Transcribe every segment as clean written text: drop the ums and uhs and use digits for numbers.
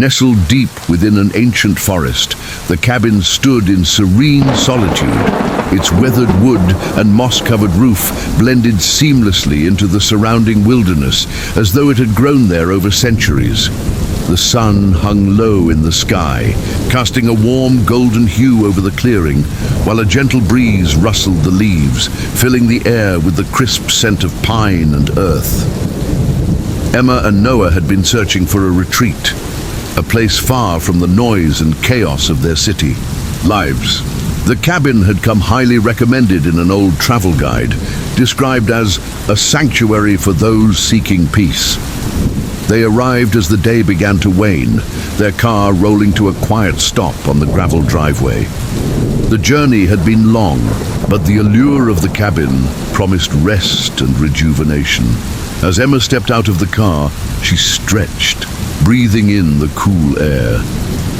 Nestled deep within an ancient forest, the cabin stood in serene solitude. Its weathered wood and moss-covered roof blended seamlessly into the surrounding wilderness, as though it had grown there over centuries. The sun hung low in the sky, casting a warm golden hue over the clearing, while a gentle breeze rustled the leaves, filling the air with the crisp scent of pine and earth. Emma and Noah had been searching for a retreat, a place far from the noise and chaos of their city lives. The cabin had come highly recommended in an old travel guide, described as a sanctuary for those seeking peace. They arrived as the day began to wane, their car rolling to a quiet stop on the gravel driveway. The journey had been long, but the allure of the cabin promised rest and rejuvenation. As Emma stepped out of the car, she stretched, breathing in the cool air.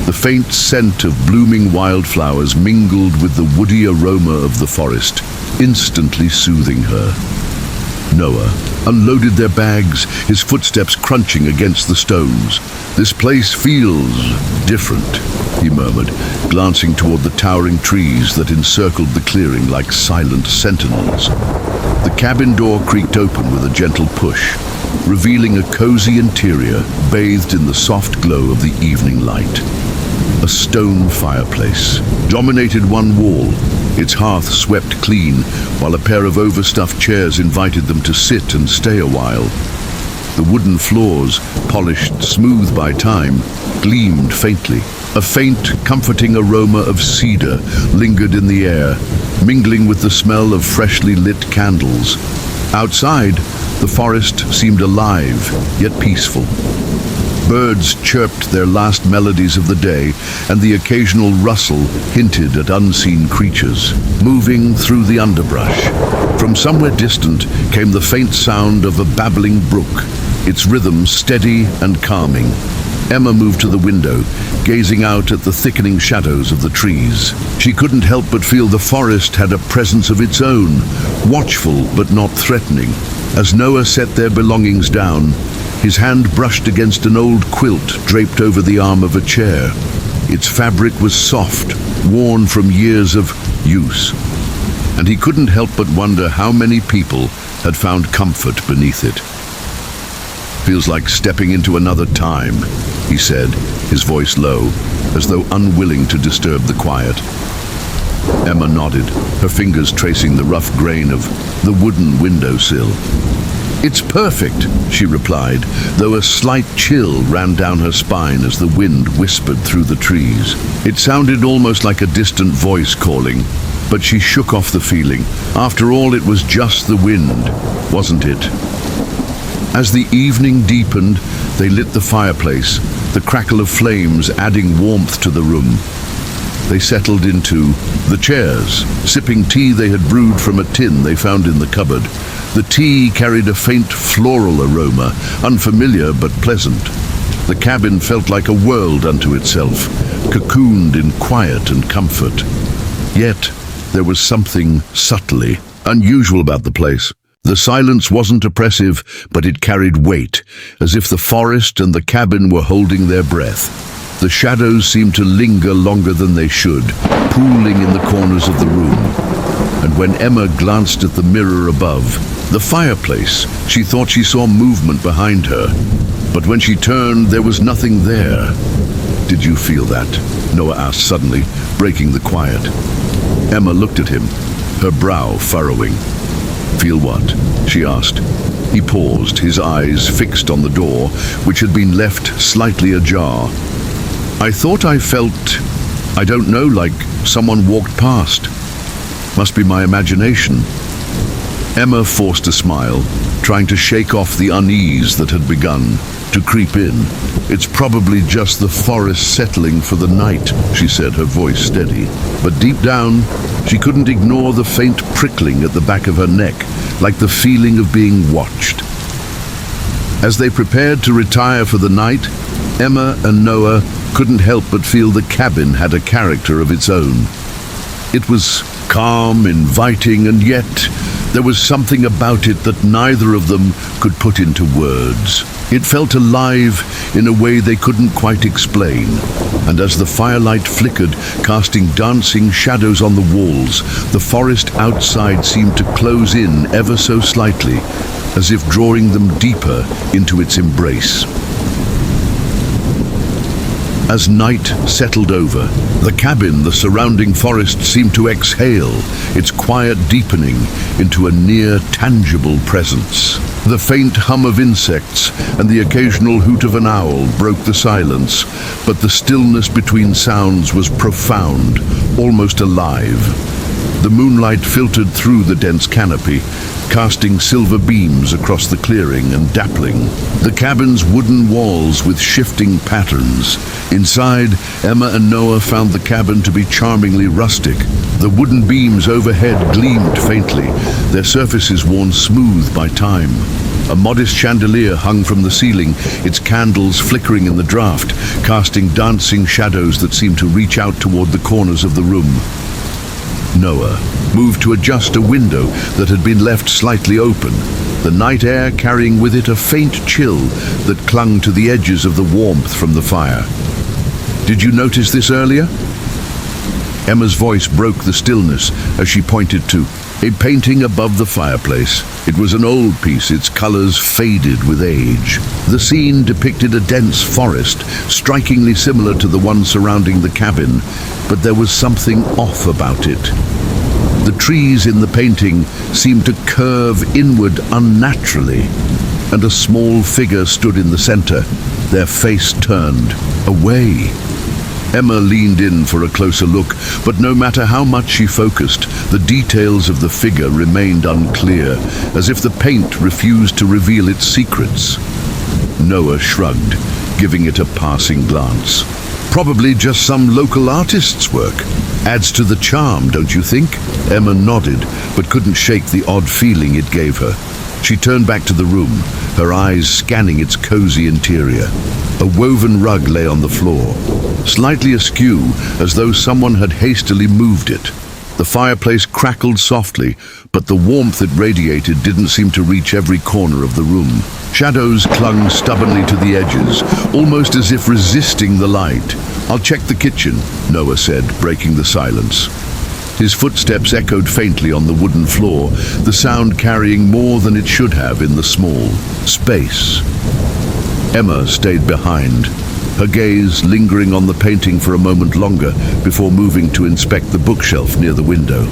The faint scent of blooming wildflowers mingled with the woody aroma of the forest, instantly soothing her. Noah unloaded their bags, his footsteps crunching against the stones. "This place feels different," he murmured, glancing toward the towering trees that encircled the clearing like silent sentinels. The cabin door creaked open with a gentle push, revealing a cozy interior bathed in the soft glow of the evening light. A stone fireplace dominated one wall, its hearth swept clean, while a pair of overstuffed chairs invited them to sit and stay a while. The wooden floors, polished smooth by time, gleamed faintly. A faint, comforting aroma of cedar lingered in the air, mingling with the smell of freshly lit candles. Outside, the forest seemed alive, yet peaceful. Birds chirped their last melodies of the day, and the occasional rustle hinted at unseen creatures moving through the underbrush. From somewhere distant came the faint sound of a babbling brook, its rhythm steady and calming. Emma moved to the window, gazing out at the thickening shadows of the trees. She couldn't help but feel the forest had a presence of its own, watchful but not threatening. As Noah set their belongings down, his hand brushed against an old quilt draped over the arm of a chair. Its fabric was soft, worn from years of use, and he couldn't help but wonder how many people had found comfort beneath it. "Feels like stepping into another time," he said, his voice low, as though unwilling to disturb the quiet. Emma nodded, her fingers tracing the rough grain of the wooden windowsill. "It's perfect," she replied, though a slight chill ran down her spine as the wind whispered through the trees. It sounded almost like a distant voice calling, but she shook off the feeling. After all, it was just the wind, wasn't it? As the evening deepened, they lit the fireplace, the crackle of flames adding warmth to the room. They settled into the chairs, sipping tea they had brewed from a tin they found in the cupboard. The tea carried a faint floral aroma, unfamiliar but pleasant. The cabin felt like a world unto itself, cocooned in quiet and comfort. Yet, there was something subtly unusual about the place. The silence wasn't oppressive, but it carried weight, as if the forest and the cabin were holding their breath. The shadows seemed to linger longer than they should, pooling in the corners of the room. And when Emma glanced at the mirror above, the fireplace, she thought she saw movement behind her. But when she turned, there was nothing there. "Did you feel that?" Noah asked suddenly, breaking the quiet. Emma looked at him, her brow furrowing. "Feel what?" she asked. He paused, his eyes fixed on the door, which had been left slightly ajar. "I thought I felt, I don't know, like someone walked past. Must be my imagination." Emma forced a smile, trying to shake off the unease that had begun to creep in. "It's probably just the forest settling for the night," she said, her voice steady. But deep down, she couldn't ignore the faint prickling at the back of her neck, like the feeling of being watched. As they prepared to retire for the night, Emma and Noah couldn't help but feel the cabin had a character of its own. It was calm, inviting, and yet there was something about it that neither of them could put into words. It felt alive in a way they couldn't quite explain, and as the firelight flickered, casting dancing shadows on the walls, the forest outside seemed to close in ever so slightly, as if drawing them deeper into its embrace. As night settled over, the cabin, the surrounding forest seemed to exhale, its quiet deepening into a near tangible presence. The faint hum of insects and the occasional hoot of an owl broke the silence, but the stillness between sounds was profound, almost alive. The moonlight filtered through the dense canopy, casting silver beams across the clearing and dappling the cabin's wooden walls with shifting patterns. Inside, Emma and Noah found the cabin to be charmingly rustic. The wooden beams overhead gleamed faintly, their surfaces worn smooth by time. A modest chandelier hung from the ceiling, its candles flickering in the draught, casting dancing shadows that seemed to reach out toward the corners of the room. Noah moved to adjust a window that had been left slightly open, the night air carrying with it a faint chill that clung to the edges of the warmth from the fire. "Did you notice this earlier?" Emma's voice broke the stillness as she pointed to a painting above the fireplace. It was an old piece, its colors faded with age. The scene depicted a dense forest, strikingly similar to the one surrounding the cabin, but there was something off about it. The trees in the painting seemed to curve inward unnaturally, and a small figure stood in the center, their face turned away. Emma leaned in for a closer look, but no matter how much she focused, the details of the figure remained unclear, as if the paint refused to reveal its secrets. Noah shrugged, giving it a passing glance. "Probably just some local artist's work. Adds to the charm, don't you think?" Emma nodded, but couldn't shake the odd feeling it gave her. She turned back to the room, her eyes scanning its cozy interior. A woven rug lay on the floor, slightly askew, as though someone had hastily moved it. The fireplace crackled softly, but the warmth it radiated didn't seem to reach every corner of the room. Shadows clung stubbornly to the edges, almost as if resisting the light. "I'll check the kitchen," Noah said, breaking the silence. His footsteps echoed faintly on the wooden floor, the sound carrying more than it should have in the small space. Emma stayed behind, her gaze lingering on the painting for a moment longer before moving to inspect the bookshelf near the window.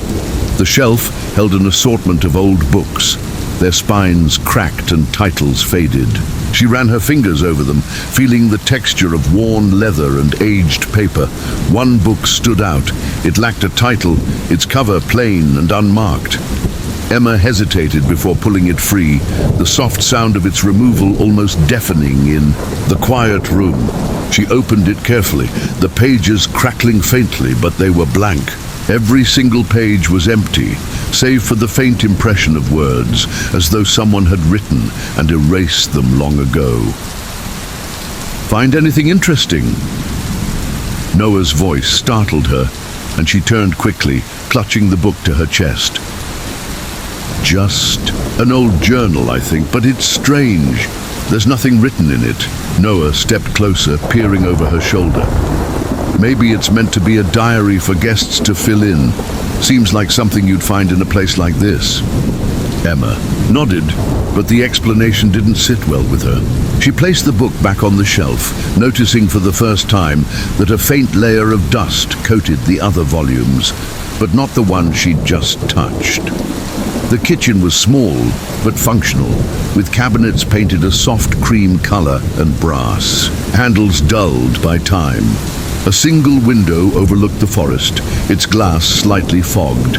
The shelf held an assortment of old books, their spines cracked and titles faded. She ran her fingers over them, feeling the texture of worn leather and aged paper. One book stood out. It lacked a title, its cover plain and unmarked. Emma hesitated before pulling it free, the soft sound of its removal almost deafening in the quiet room. She opened it carefully, the pages crackling faintly, but they were blank. Every single page was empty, save for the faint impression of words, as though someone had written and erased them long ago. "Find anything interesting?" Noah's voice startled her, and she turned quickly, clutching the book to her chest. "Just an old journal, I think, but it's strange. There's nothing written in it." Noah stepped closer, peering over her shoulder. "Maybe it's meant to be a diary for guests to fill in. Seems like something you'd find in a place like this." Emma nodded, but the explanation didn't sit well with her. She placed the book back on the shelf, noticing for the first time that a faint layer of dust coated the other volumes, but not the one she'd just touched. The kitchen was small, but functional, with cabinets painted a soft cream color and brass, handles dulled by time. A single window overlooked the forest, its glass slightly fogged.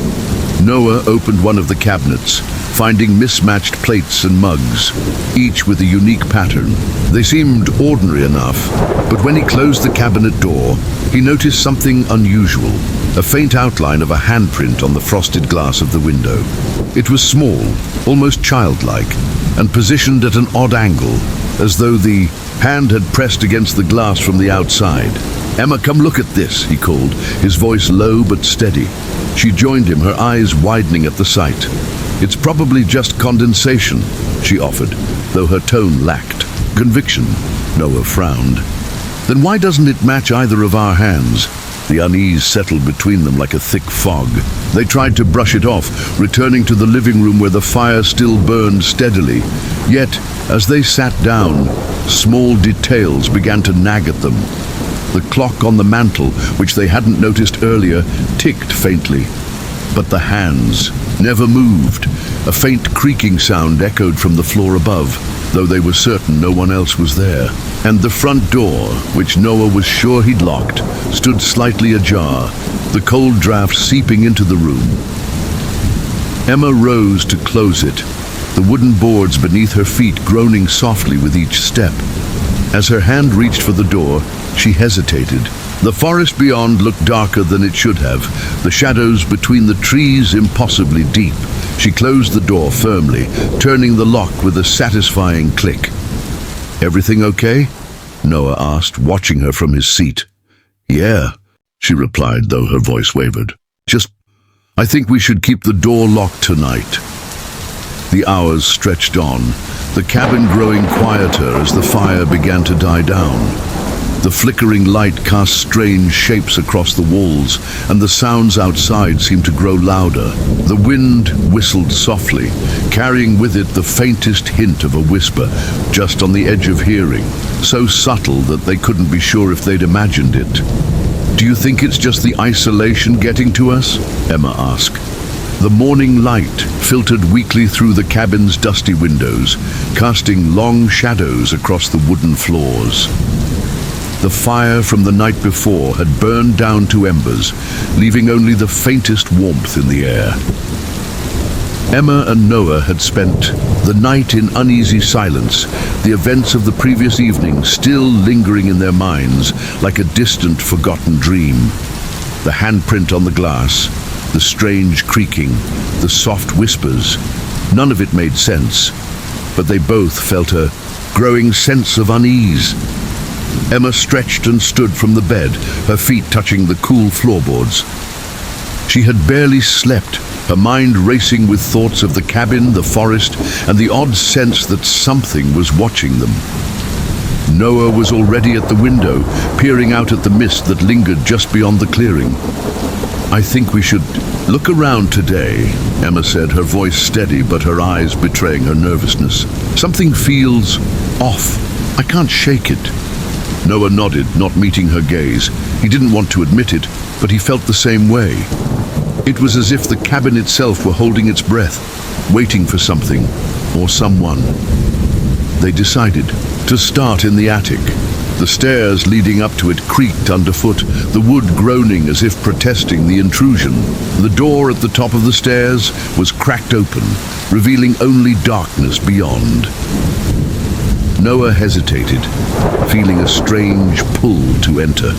Noah opened one of the cabinets, finding mismatched plates and mugs, each with a unique pattern. They seemed ordinary enough, but when he closed the cabinet door, he noticed something unusual, a faint outline of a handprint on the frosted glass of the window. It was small, almost childlike, and positioned at an odd angle, as though the hand had pressed against the glass from the outside. "Emma, come look at this," he called, his voice low but steady. She joined him, her eyes widening at the sight. "It's probably just condensation," she offered, though her tone lacked Conviction. Noah frowned. Then why doesn't it match either of our hands? The unease settled between them like a thick fog. They tried to brush it off, returning to the living room where the fire still burned steadily. Yet, as they sat down, small details began to nag at them. The clock on the mantel, which they hadn't noticed earlier, ticked faintly. But the hands never moved. A faint creaking sound echoed from the floor above, though they were certain no one else was there. And the front door, which Noah was sure he'd locked, stood slightly ajar, the cold draft seeping into the room. Emma rose to close it, the wooden boards beneath her feet groaning softly with each step. As her hand reached for the door, she hesitated. The forest beyond looked darker than it should have, the shadows between the trees impossibly deep. She closed the door firmly, turning the lock with a satisfying click. "Everything okay?" Noah asked, watching her from his seat. "Yeah," she replied, though her voice wavered. I think we should keep the door locked tonight." The hours stretched on, the cabin growing quieter as the fire began to die down. The flickering light cast strange shapes across the walls, and the sounds outside seemed to grow louder. The wind whistled softly, carrying with it the faintest hint of a whisper, just on the edge of hearing, so subtle that they couldn't be sure if they'd imagined it. "Do you think it's just the isolation getting to us?" Emma asked. The morning light filtered weakly through the cabin's dusty windows, casting long shadows across the wooden floors. The fire from the night before had burned down to embers, leaving only the faintest warmth in the air. Emma and Noah had spent the night in uneasy silence, the events of the previous evening still lingering in their minds like a distant, forgotten dream. The handprint on the glass, the strange creaking, the soft whispers, none of it made sense, but they both felt a growing sense of unease. Emma stretched and stood from the bed, her feet touching the cool floorboards. She had barely slept, her mind racing with thoughts of the cabin, the forest, and the odd sense that something was watching them. Noah was already at the window, peering out at the mist that lingered just beyond the clearing. "I think we should look around today," Emma said, her voice steady but her eyes betraying her nervousness. "Something feels off. I can't shake it." Noah nodded, not meeting her gaze. He didn't want to admit it, but he felt the same way. It was as if the cabin itself were holding its breath, waiting for something or someone. They decided to start in the attic. The stairs leading up to it creaked underfoot, the wood groaning as if protesting the intrusion. The door at the top of the stairs was cracked open, revealing only darkness beyond. Noah hesitated, feeling a strange pull to enter.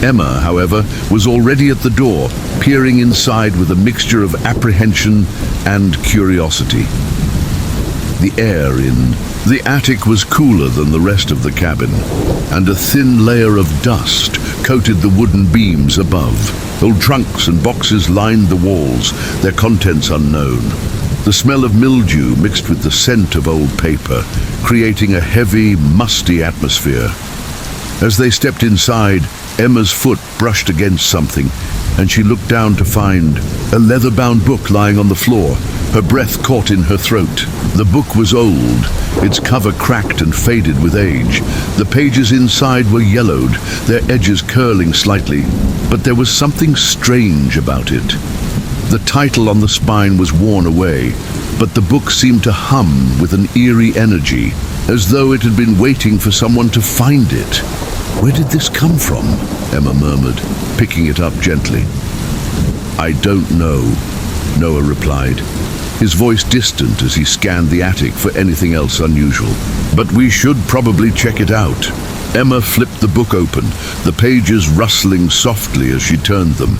Emma, however, was already at the door, peering inside with a mixture of apprehension and curiosity. The air in the attic was cooler than the rest of the cabin, and a thin layer of dust coated the wooden beams above. Old trunks and boxes lined the walls, their contents unknown. The smell of mildew mixed with the scent of old paper, creating a heavy, musty atmosphere. As they stepped inside, Emma's foot brushed against something, and she looked down to find a leather-bound book lying on the floor. Her breath caught in her throat. The book was old, its cover cracked and faded with age. The pages inside were yellowed, their edges curling slightly, but there was something strange about it. The title on the spine was worn away, but the book seemed to hum with an eerie energy, as though it had been waiting for someone to find it. "Where did this come from?" Emma murmured, picking it up gently. "I don't know," Noah replied, his voice distant as he scanned the attic for anything else unusual. "But we should probably check it out." Emma flipped the book open, the pages rustling softly as she turned them.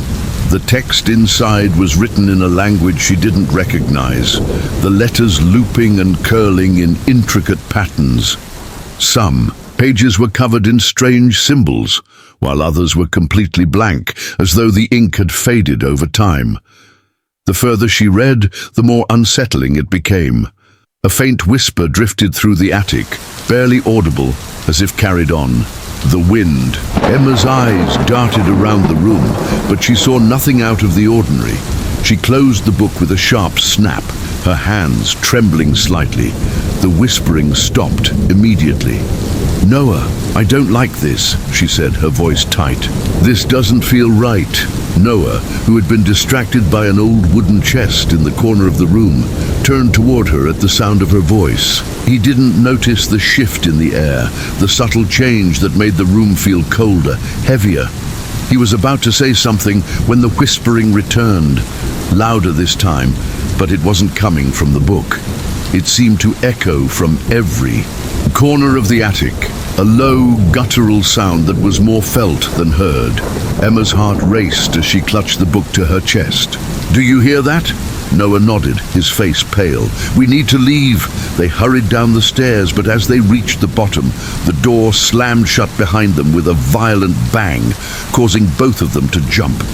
The text inside was written in a language she didn't recognize, the letters looping and curling in intricate patterns. Some pages were covered in strange symbols, while others were completely blank, as though the ink had faded over time. The further she read, the more unsettling it became. A faint whisper drifted through the attic, barely audible, as if carried on. The wind. Emma's eyes darted around the room, but she saw nothing out of the ordinary. She closed the book with a sharp snap, her hands trembling slightly. The whispering stopped immediately. "Noah, I don't like this," she said, her voice tight. "This doesn't feel right." Noah, who had been distracted by an old wooden chest in the corner of the room, turned toward her at the sound of her voice. He didn't notice the shift in the air, the subtle change that made the room feel colder, heavier. He was about to say something when the whispering returned, louder this time, but it wasn't coming from the book. It seemed to echo from every corner of the attic, a low, guttural sound that was more felt than heard. Emma's heart raced as she clutched the book to her chest. "Do you hear that?" Noah nodded, his face pale. "We need to leave." They hurried down the stairs, but as they reached the bottom, the door slammed shut behind them with a violent bang, causing both of them to jump.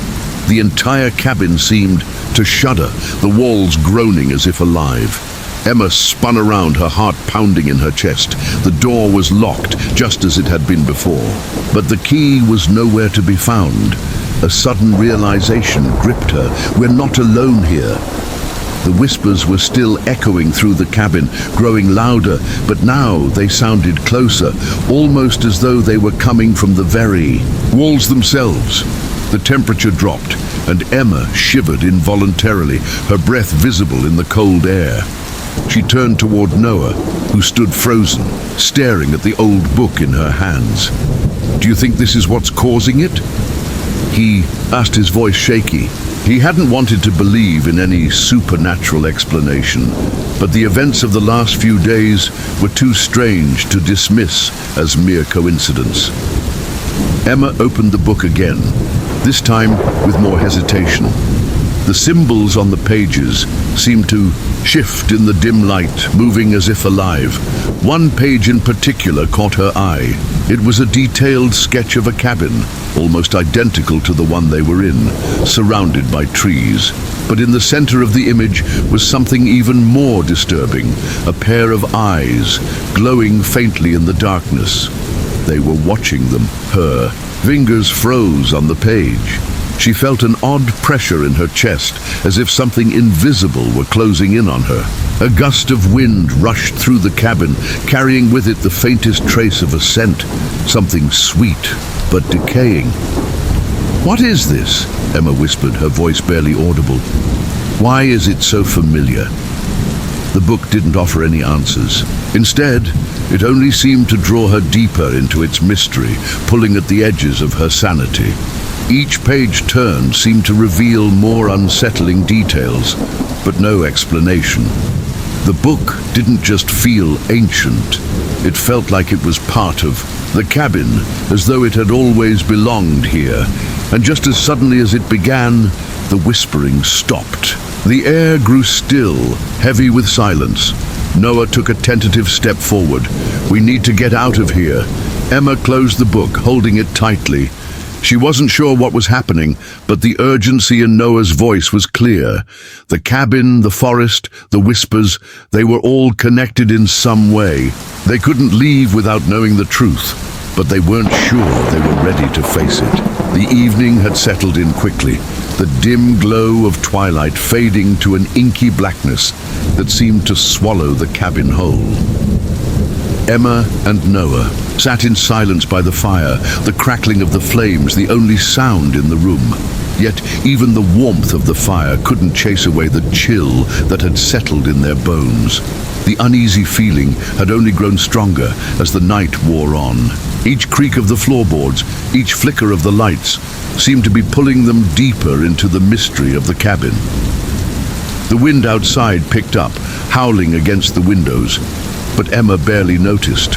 The entire cabin seemed to shudder, the walls groaning as if alive. Emma spun around, her heart pounding in her chest. The door was locked, just as it had been before. But the key was nowhere to be found. A sudden realization gripped her. We're not alone here. The whispers were still echoing through the cabin, growing louder, but now they sounded closer, almost as though they were coming from the very walls themselves. The temperature dropped, and Emma shivered involuntarily, her breath visible in the cold air. She turned toward Noah, who stood frozen, staring at the old book in her hands. "Do you think this is what's causing it?" He asked, his voice shaky. He hadn't wanted to believe in any supernatural explanation, but the events of the last few days were too strange to dismiss as mere coincidence. Emma opened the book again, this time with more hesitation. The symbols on the pages seemed to shift in the dim light, moving as if alive. One page in particular caught her eye. It was a detailed sketch of a cabin, almost identical to the one they were in, surrounded by trees. But in the center of the image was something even more disturbing, a pair of eyes, glowing faintly in the darkness. They were watching them, her. Fingers froze on the page. She felt an odd pressure in her chest, as if something invisible were closing in on her. A gust of wind rushed through the cabin, carrying with it the faintest trace of a scent, something sweet but decaying. "What is this?" Emma whispered, her voice barely audible. "Why is it so familiar?" The book didn't offer any answers. Instead, it only seemed to draw her deeper into its mystery, pulling at the edges of her sanity. Each page turned seemed to reveal more unsettling details, but no explanation. The book didn't just feel ancient. It felt like it was part of the cabin, as though it had always belonged here. And just as suddenly as it began, the whispering stopped. The air grew still, heavy with silence. Noah took a tentative step forward. "We need to get out of here." Emma closed the book, holding it tightly. She wasn't sure what was happening, but the urgency in Noah's voice was clear. The cabin, the forest, the whispers, they were all connected in some way. They couldn't leave without knowing the truth, but they weren't sure they were ready to face it. The evening had settled in quickly, the dim glow of twilight fading to an inky blackness that seemed to swallow the cabin whole. Emma and Noah sat in silence by the fire, the crackling of the flames the only sound in the room. Yet even the warmth of the fire couldn't chase away the chill that had settled in their bones. The uneasy feeling had only grown stronger as the night wore on. Each creak of the floorboards, each flicker of the lights, seemed to be pulling them deeper into the mystery of the cabin. The wind outside picked up, howling against the windows, but Emma barely noticed.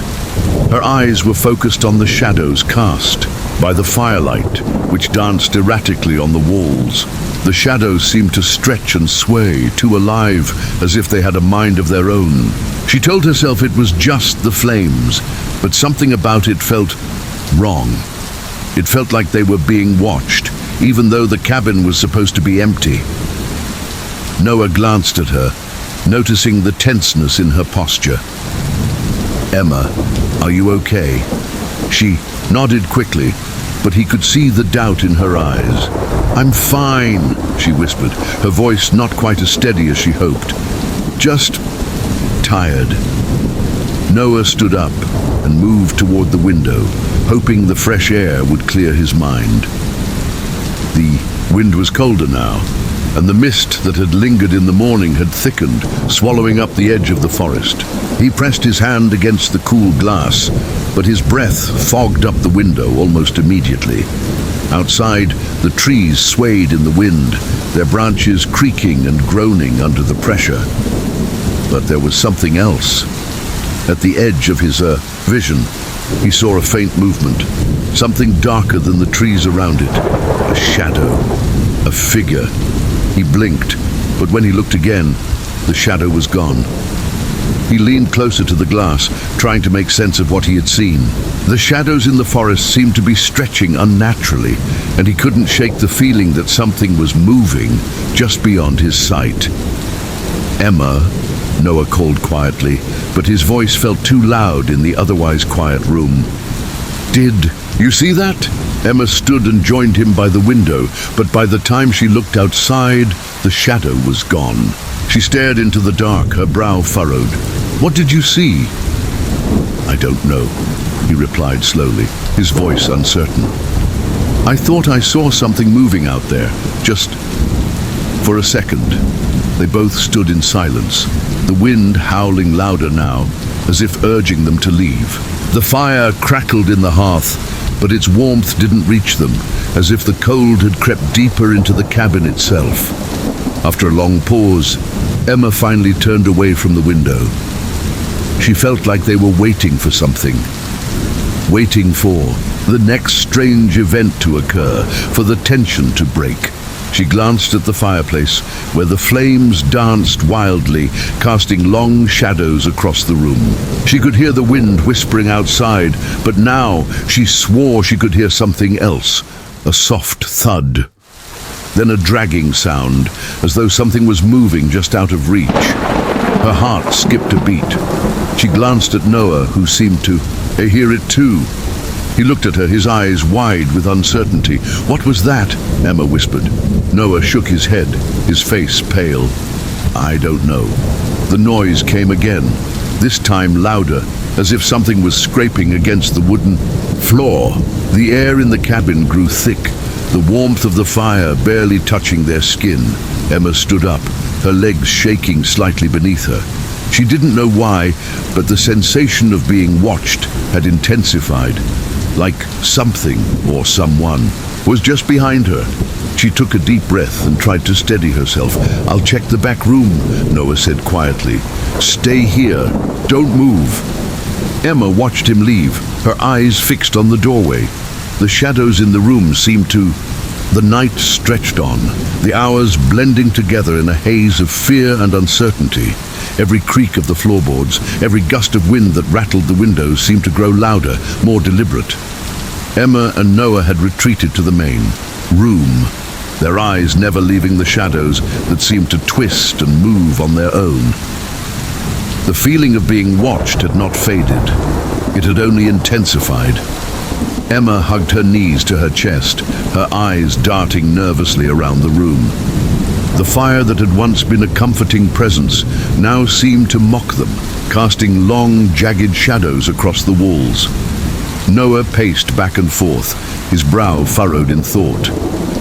Her eyes were focused on the shadows cast by the firelight, which danced erratically on the walls. The shadows seemed to stretch and sway, too alive, as if they had a mind of their own. She told herself it was just the flames, but something about it felt wrong. It felt like they were being watched, even though the cabin was supposed to be empty. Noah glanced at her, noticing the tenseness in her posture. "Emma, are you okay?" She nodded quickly, but he could see the doubt in her eyes. "I'm fine," she whispered, her voice not quite as steady as she hoped. "Just tired." Noah stood up and moved toward the window, hoping the fresh air would clear his mind. The wind was colder now, and the mist that had lingered in the morning had thickened, swallowing up the edge of the forest. He pressed his hand against the cool glass, but his breath fogged up the window almost immediately. Outside, the trees swayed in the wind, their branches creaking and groaning under the pressure. But there was something else. At the edge of his vision, he saw a faint movement, something darker than the trees around it. A shadow, a figure. He blinked, but when he looked again, the shadow was gone. He leaned closer to the glass, trying to make sense of what he had seen. The shadows in the forest seemed to be stretching unnaturally, and he couldn't shake the feeling that something was moving just beyond his sight. "Emma," Noah called quietly, but his voice felt too loud in the otherwise quiet room. "Did you see that?" Emma stood and joined him by the window, but by the time she looked outside, the shadow was gone. She stared into the dark, her brow furrowed. "What did you see?" "I don't know," he replied slowly, his voice uncertain. "I thought I saw something moving out there, just for a second." They both stood in silence, the wind howling louder now, as if urging them to leave. The fire crackled in the hearth, but its warmth didn't reach them, as if the cold had crept deeper into the cabin itself. After a long pause, Emma finally turned away from the window. She felt like they were waiting for something. Waiting for the next strange event to occur, for the tension to break. She glanced at the fireplace, where the flames danced wildly, casting long shadows across the room. She could hear the wind whispering outside, but now she swore she could hear something else, a soft thud. Then a dragging sound, as though something was moving just out of reach. Her heart skipped a beat. She glanced at Noah, who seemed to hear it too. He looked at her, his eyes wide with uncertainty. "What was that?" Emma whispered. Noah shook his head, his face pale. "I don't know." The noise came again, this time louder, as if something was scraping against the wooden floor. The air in the cabin grew thick, the warmth of the fire barely touching their skin. Emma stood up, her legs shaking slightly beneath her. She didn't know why, but the sensation of being watched had intensified, like something or someone was just behind her. She took a deep breath and tried to steady herself. "I'll check the back room," Noah said quietly. "Stay here. Don't move." Emma watched him leave, her eyes fixed on the doorway. The shadows in the room seemed to... The night stretched on, the hours blending together in a haze of fear and uncertainty. Every creak of the floorboards, every gust of wind that rattled the windows seemed to grow louder, more deliberate. Emma and Noah had retreated to the main room, their eyes never leaving the shadows that seemed to twist and move on their own. The feeling of being watched had not faded. It had only intensified. Emma hugged her knees to her chest, her eyes darting nervously around the room. The fire that had once been a comforting presence now seemed to mock them, casting long, jagged shadows across the walls. Noah paced back and forth, his brow furrowed in thought.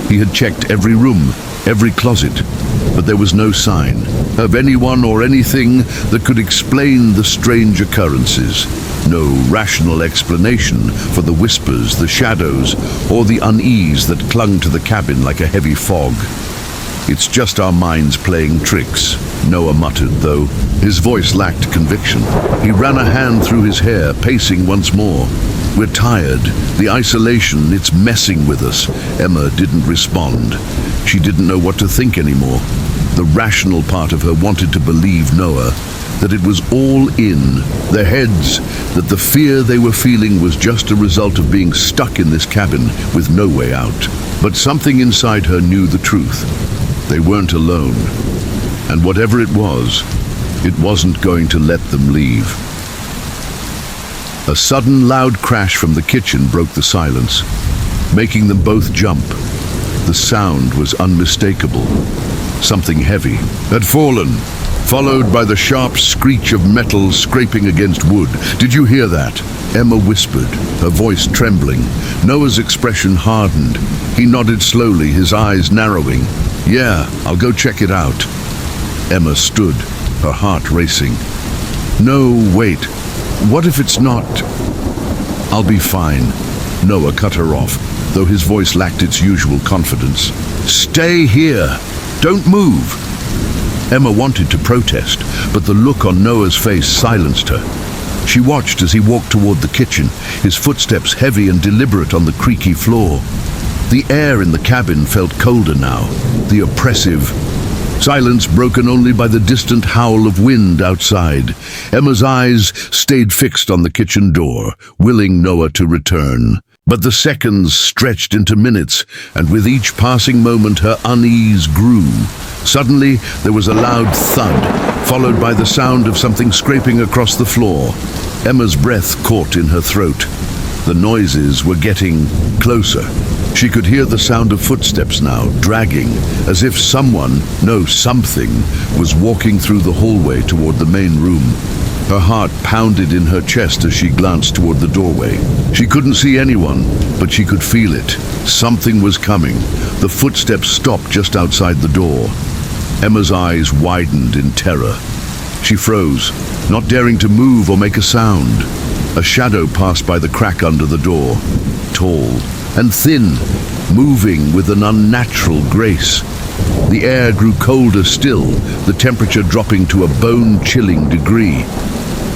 He had checked every room, every closet, but there was no sign of anyone or anything that could explain the strange occurrences. No rational explanation for the whispers, the shadows, or the unease that clung to the cabin like a heavy fog. "It's just our minds playing tricks," Noah muttered, though his voice lacked conviction. He ran a hand through his hair, pacing once more. "We're tired. The isolation, it's messing with us." Emma didn't respond. She didn't know what to think anymore. The rational part of her wanted to believe Noah, that it was all in their heads, that the fear they were feeling was just a result of being stuck in this cabin with no way out. But something inside her knew the truth. They weren't alone. And whatever it was, It wasn't going to let them leave. A sudden loud crash from the kitchen broke the silence, making them both jump. The sound was unmistakable. Something heavy had fallen, followed by the sharp screech of metal scraping against wood. "Did you hear that?" Emma whispered, her voice trembling. Noah's expression hardened. He nodded slowly, his eyes narrowing. "Yeah, I'll go check it out." Emma stood, her heart racing. "No, wait. What if it's not?" "I'll be fine." Noah cut her off, though his voice lacked its usual confidence. "Stay here. Don't move." Emma wanted to protest, but the look on Noah's face silenced her. She watched as he walked toward the kitchen, his footsteps heavy and deliberate on the creaky floor. The air in the cabin felt colder now, the oppressive silence broken only by the distant howl of wind outside. Emma's eyes stayed fixed on the kitchen door, willing Noah to return. But the seconds stretched into minutes, and with each passing moment her unease grew. Suddenly, there was a loud thud, followed by the sound of something scraping across the floor. Emma's breath caught in her throat. The noises were getting closer. She could hear the sound of footsteps now, dragging, as if someone, no, something, was walking through the hallway toward the main room. Her heart pounded in her chest as she glanced toward the doorway. She couldn't see anyone, but she could feel it. Something was coming. The footsteps stopped just outside the door. Emma's eyes widened in terror. She froze, not daring to move or make a sound. A shadow passed by the crack under the door, tall and thin, moving with an unnatural grace. The air grew colder still, the temperature dropping to a bone-chilling degree.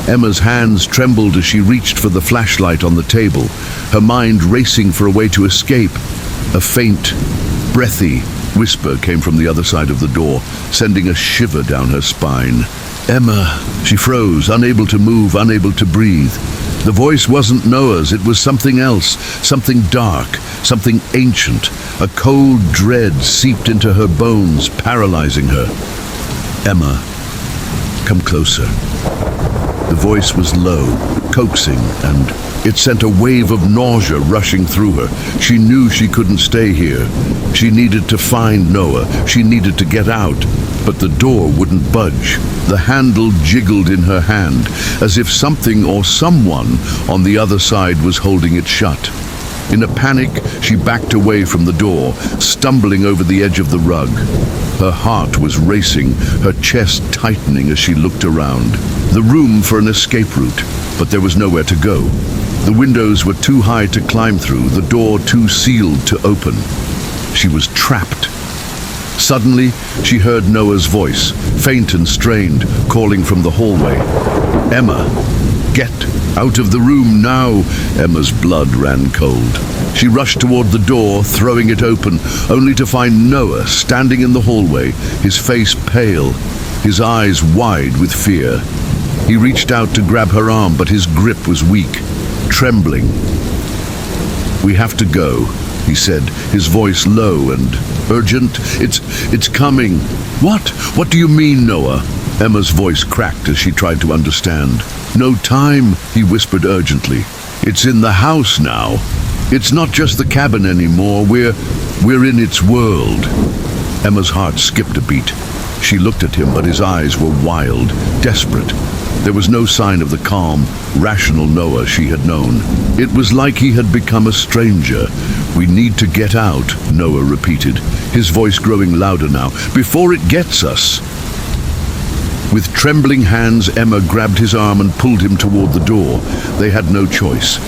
Emma's hands trembled as she reached for the flashlight on the table, her mind racing for a way to escape. A faint, breathy whisper came from the other side of the door, sending a shiver down her spine. "Emma," she froze, unable to move, unable to breathe. The voice wasn't Noah's, it was something else, something dark, something ancient. A cold dread seeped into her bones, paralyzing her. "Emma, come closer." The voice was low, coaxing, and it sent a wave of nausea rushing through her. She knew she couldn't stay here. She needed to find Noah. She needed to get out. But the door wouldn't budge. The handle jiggled in her hand, as if something or someone on the other side was holding it shut. In a panic, she backed away from the door, stumbling over the edge of the rug. Her heart was racing, her chest tightening as she looked around. The room for an escape route, but there was nowhere to go. The windows were too high to climb through, the door too sealed to open. She was trapped. Suddenly, she heard Noah's voice, faint and strained, calling from the hallway. "Emma, get out of the room now!" Emma's blood ran cold. She rushed toward the door, throwing it open, only to find Noah standing in the hallway, his face pale, his eyes wide with fear. He reached out to grab her arm, but his grip was weak, trembling. "We have to go," he said, his voice low and urgent. It's coming." "What? What do you mean, Noah?" Emma's voice cracked as she tried to understand. "No time," he whispered urgently. "It's in the house now. It's not just the cabin anymore. We're in its world." Emma's heart skipped a beat. She looked at him, but his eyes were wild, desperate. There was no sign of the calm, rational Noah she had known. It was like he had become a stranger. "We need to get out," Noah repeated, his voice growing louder now, "before it gets us." With trembling hands, Emma grabbed his arm and pulled him toward the door. They had no choice.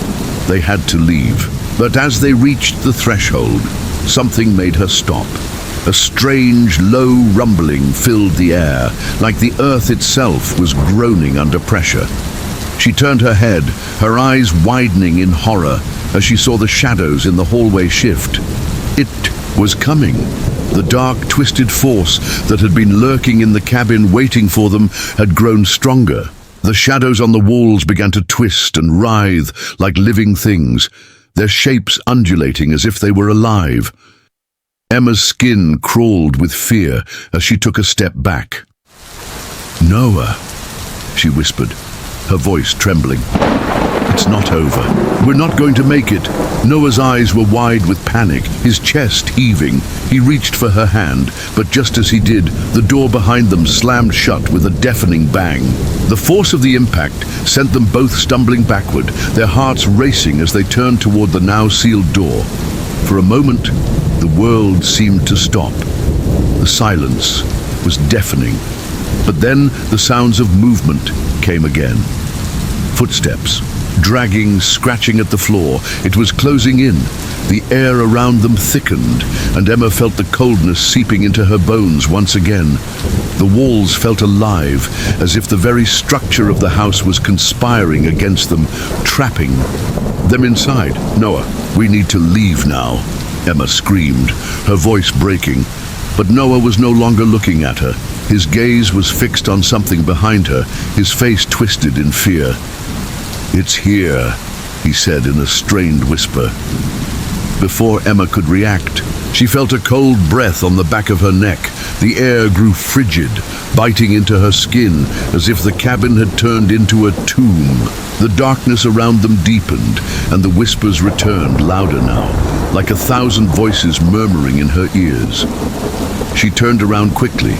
They had to leave. But as they reached the threshold, something made her stop. A strange, low rumbling filled the air, like the earth itself was groaning under pressure. She turned her head, her eyes widening in horror as she saw the shadows in the hallway shift. It was coming. The dark, twisted force that had been lurking in the cabin waiting for them had grown stronger. The shadows on the walls began to twist and writhe like living things, their shapes undulating as if they were alive. Emma's skin crawled with fear as she took a step back. "Noah," she whispered, her voice trembling. It's not over. We're not going to make it. Noah's eyes were wide with panic, his chest heaving. He reached for her hand, but just as he did, the door behind them slammed shut with a deafening bang. The force of the impact sent them both stumbling backward, their hearts racing as they turned toward the now sealed door. For a moment, the world seemed to stop. The silence was deafening. But then the sounds of movement came again. Footsteps, dragging, scratching at the floor. It was closing in. The air around them thickened, and Emma felt the coldness seeping into her bones once again. The walls felt alive, as if the very structure of the house was conspiring against them, trapping them inside. Noah, we need to leave now, Emma screamed, her voice breaking. But Noah was no longer looking at her. His gaze was fixed on something behind her, his face twisted in fear. It's here, he said in a strained whisper. Before Emma could react, she felt a cold breath on the back of her neck. The air grew frigid, biting into her skin, as if the cabin had turned into a tomb. The darkness around them deepened, and the whispers returned, louder now, like 1,000 voices murmuring in her ears. She turned around quickly,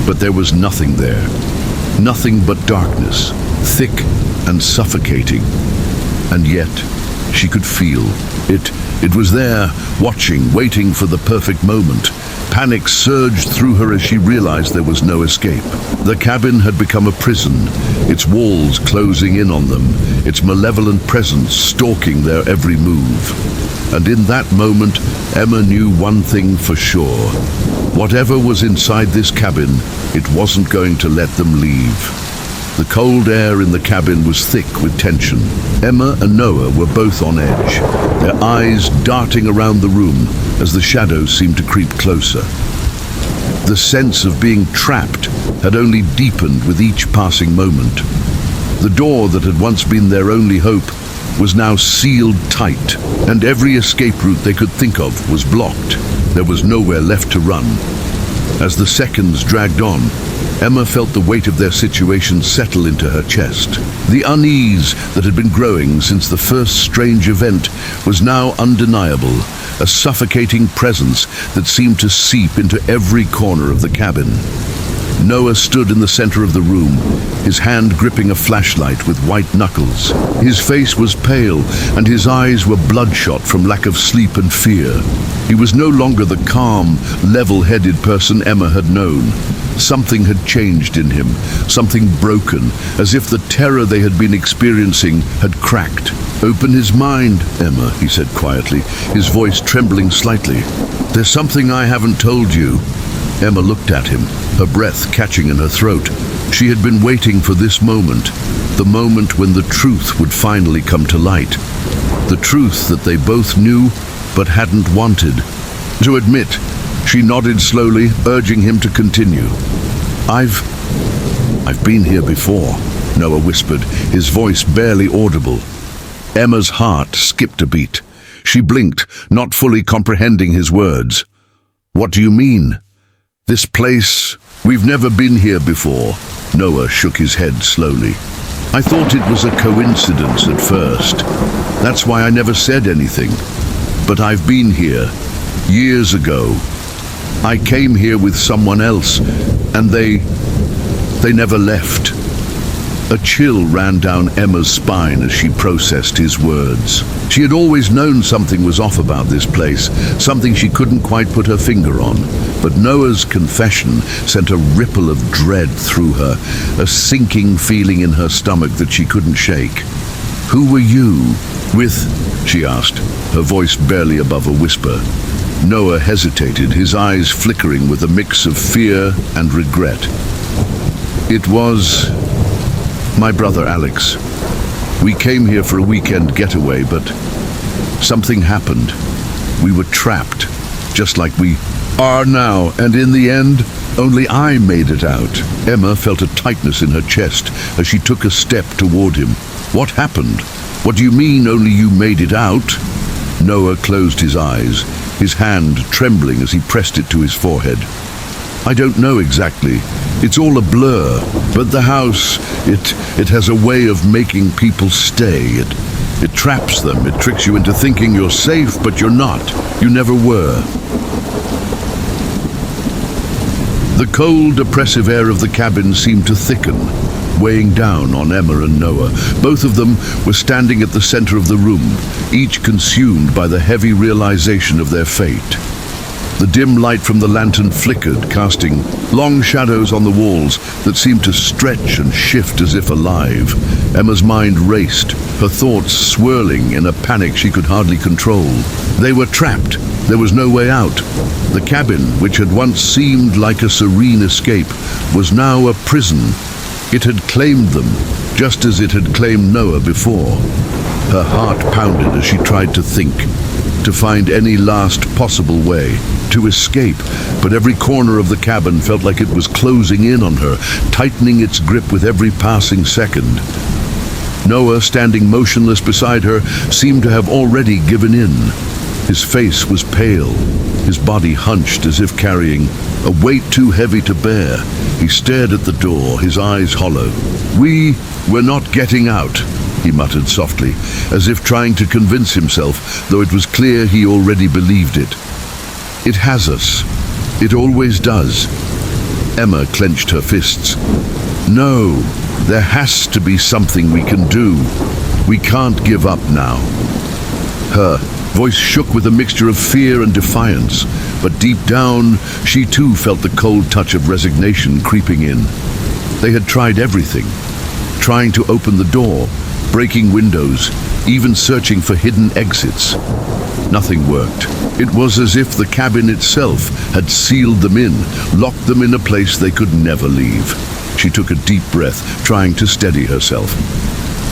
but there was nothing there. Nothing but darkness, thick and suffocating. And yet, she could feel it. It was there, watching, waiting for the perfect moment. Panic surged through her as she realized there was no escape. The cabin had become a prison, its walls closing in on them, its malevolent presence stalking their every move. And in that moment, Emma knew one thing for sure. Whatever was inside this cabin, it wasn't going to let them leave. The cold air in the cabin was thick with tension. Emma and Noah were both on edge, their eyes darting around the room as the shadows seemed to creep closer. The sense of being trapped had only deepened with each passing moment. The door that had once been their only hope was now sealed tight, and every escape route they could think of was blocked. There was nowhere left to run. As the seconds dragged on, Emma felt the weight of their situation settle into her chest. The unease that had been growing since the first strange event was now undeniable, a suffocating presence that seemed to seep into every corner of the cabin. Noah stood in the center of the room, his hand gripping a flashlight with white knuckles. His face was pale, and his eyes were bloodshot from lack of sleep and fear. He was no longer the calm, level-headed person Emma had known. Something had changed in him, something broken, as if the terror they had been experiencing had cracked. "Open his mind, Emma," he said quietly, his voice trembling slightly. "There's something I haven't told you." Emma looked at him, her breath catching in her throat. She had been waiting for this moment, the moment when the truth would finally come to light. The truth that they both knew but hadn't wanted to admit. She nodded slowly, urging him to continue. I've been here before," Noah whispered, his voice barely audible. Emma's heart skipped a beat. She blinked, not fully comprehending his words. "What do you mean?" "This place, we've never been here before." Noah shook his head slowly. "I thought it was a coincidence at first. That's why I never said anything. But I've been here, years ago. I came here with someone else, and they never left." A chill ran down Emma's spine as she processed his words. She had always known something was off about this place, something she couldn't quite put her finger on. But Noah's confession sent a ripple of dread through her, a sinking feeling in her stomach that she couldn't shake. "Who were you with?" she asked, her voice barely above a whisper. Noah hesitated, his eyes flickering with a mix of fear and regret. "It was my brother Alex. We came here for a weekend getaway, but something happened. We were trapped, just like we are now, and in the end, only I made it out." Emma felt a tightness in her chest as she took a step toward him. "What happened? What do you mean, only you made it out?" Noah closed his eyes, his hand trembling as he pressed it to his forehead. "I don't know exactly. It's all a blur, but the house, it has a way of making people stay. It traps them. It tricks you into thinking you're safe, but you're not. You never were. The cold, oppressive air of the cabin seemed to thicken, weighing down on Emma and Noah. Both of them were standing at the center of the room, each consumed by the heavy realization of their fate. The dim light from the lantern flickered, casting long shadows on the walls that seemed to stretch and shift as if alive. Emma's mind raced, her thoughts swirling in a panic she could hardly control. They were trapped. There was no way out. The cabin, which had once seemed like a serene escape, was now a prison. It had claimed them, just as it had claimed Noah before. Her heart pounded as she tried to think, to find any last possible way, to escape, but every corner of the cabin felt like it was closing in on her, tightening its grip with every passing second. Noah, standing motionless beside her, seemed to have already given in. His face was pale, his body hunched as if carrying a weight too heavy to bear. He stared at the door, his eyes hollow. We're not getting out," he muttered softly, as if trying to convince himself, though it was clear he already believed it. "It has us. It always does." Emma clenched her fists. "No, there has to be something we can do. We can't give up now." Her voice shook with a mixture of fear and defiance, but deep down, she too felt the cold touch of resignation creeping in. They had tried everything, trying to open the door, breaking windows, even searching for hidden exits. Nothing worked. It was as if the cabin itself had sealed them in, locked them in a place they could never leave. She took a deep breath, trying to steady herself.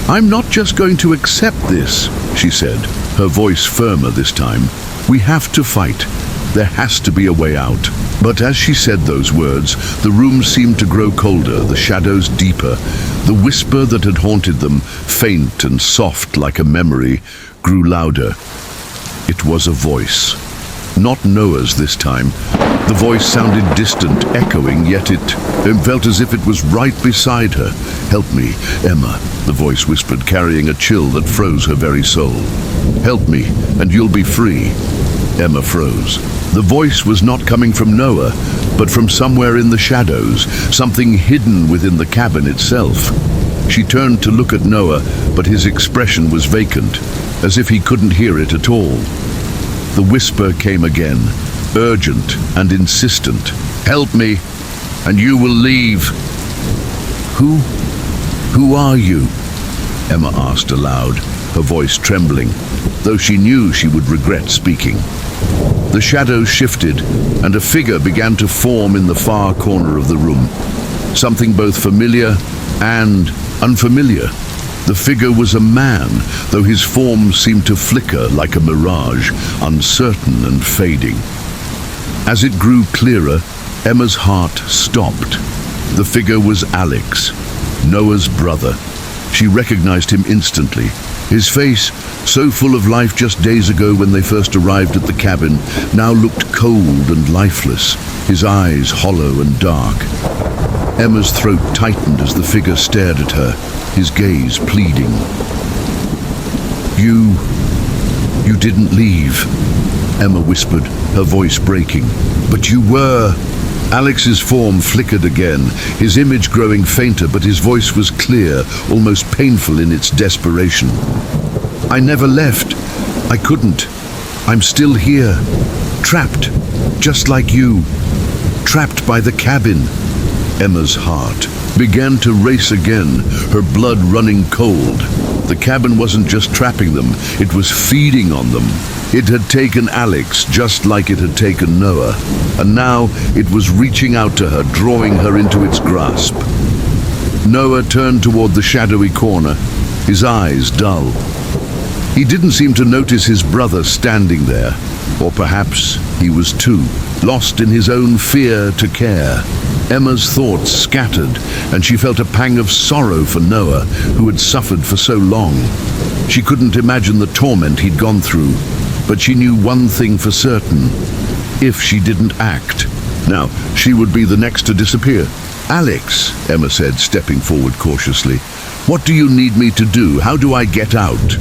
"I'm not just going to accept this," she said, her voice firmer this time. "We have to fight. There has to be a way out." But as she said those words, the room seemed to grow colder, the shadows deeper. The whisper that had haunted them, faint and soft like a memory, grew louder. It was a voice. Not Noah's this time. The voice sounded distant, echoing, yet it felt as if it was right beside her. "Help me, Emma," the voice whispered, carrying a chill that froze her very soul. "Help me, and you'll be free." Emma froze. The voice was not coming from Noah, but from somewhere in the shadows, something hidden within the cabin itself. She turned to look at Noah, but his expression was vacant, as if he couldn't hear it at all. The whisper came again, urgent and insistent. "Help me, and you will leave." Who are you?" Emma asked aloud, her voice trembling, though she knew she would regret speaking. The shadows shifted, and a figure began to form in the far corner of the room. Something both familiar and unfamiliar. The figure was a man, though his form seemed to flicker like a mirage, uncertain and fading. As it grew clearer, Emma's heart stopped. The figure was Alex, Noah's brother. She recognized him instantly. His face, so full of life just days ago when they first arrived at the cabin, now looked cold and lifeless, his eyes hollow and dark. Emma's throat tightened as the figure stared at her, his gaze pleading. You didn't leave," Emma whispered, her voice breaking. "But you were." Alex's form flickered again, his image growing fainter, but his voice was clear, almost painful in its desperation. "I never left. I couldn't. I'm still here, trapped, just like you, trapped by the cabin." Emma's heart began to race again, her blood running cold. The cabin wasn't just trapping them, it was feeding on them. It had taken Alex just like it had taken Noah, and now it was reaching out to her, drawing her into its grasp. Noah turned toward the shadowy corner, his eyes dull. He didn't seem to notice his brother standing there, or perhaps he was too lost in his own fear to care. Emma's thoughts scattered, and she felt a pang of sorrow for Noah, who had suffered for so long. She couldn't imagine the torment he'd gone through, but she knew one thing for certain: if she didn't act, now she would be the next to disappear. "Alex," Emma said, stepping forward cautiously, "what do you need me to do? How do I get out?"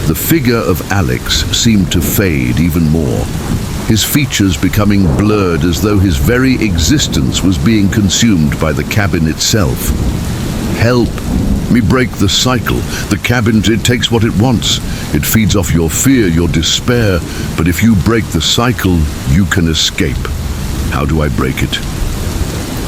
The figure of Alex seemed to fade even more, his features becoming blurred as though his very existence was being consumed by the cabin itself. "Help me break the cycle. The cabin, it takes what it wants. It feeds off your fear, your despair, but if you break the cycle, you can escape. How do I break it?"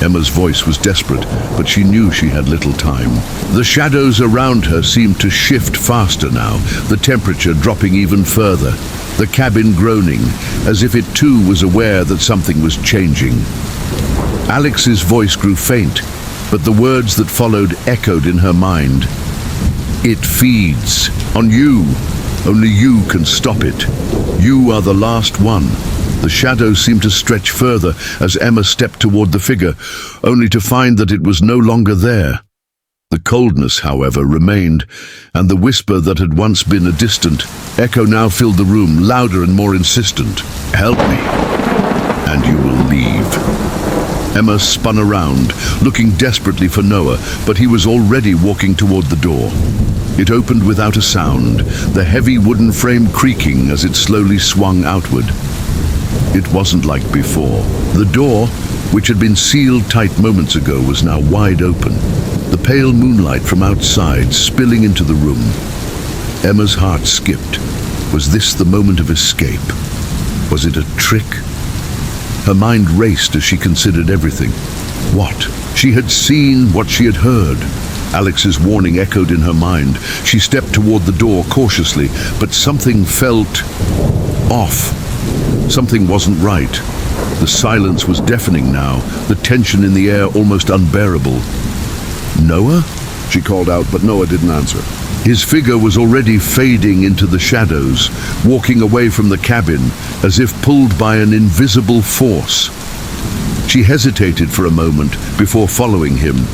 Emma's voice was desperate, but she knew she had little time. The shadows around her seemed to shift faster now, the temperature dropping even further, the cabin groaning, as if it too was aware that something was changing. Alex's voice grew faint, but the words that followed echoed in her mind. "It feeds on you. Only you can stop it. You are the last one." The shadows seemed to stretch further as Emma stepped toward the figure, only to find that it was no longer there. The coldness, however, remained, and the whisper that had once been a distant echo now filled the room, louder and more insistent. "Help me, and you will leave." Emma spun around, looking desperately for Noah, but he was already walking toward the door. It opened without a sound, the heavy wooden frame creaking as it slowly swung outward. It wasn't like before. The door, which had been sealed tight moments ago, was now wide open, the pale moonlight from outside spilling into the room. Emma's heart skipped. Was this the moment of escape? Was it a trick? Her mind raced as she considered everything. What? She had seen what she had heard. Alex's warning echoed in her mind. She stepped toward the door cautiously, but something felt off. Something wasn't right. The silence was deafening now, the tension in the air almost unbearable. "Noah?" she called out, but Noah didn't answer. His figure was already fading into the shadows, walking away from the cabin, as if pulled by an invisible force. She hesitated for a moment before following him,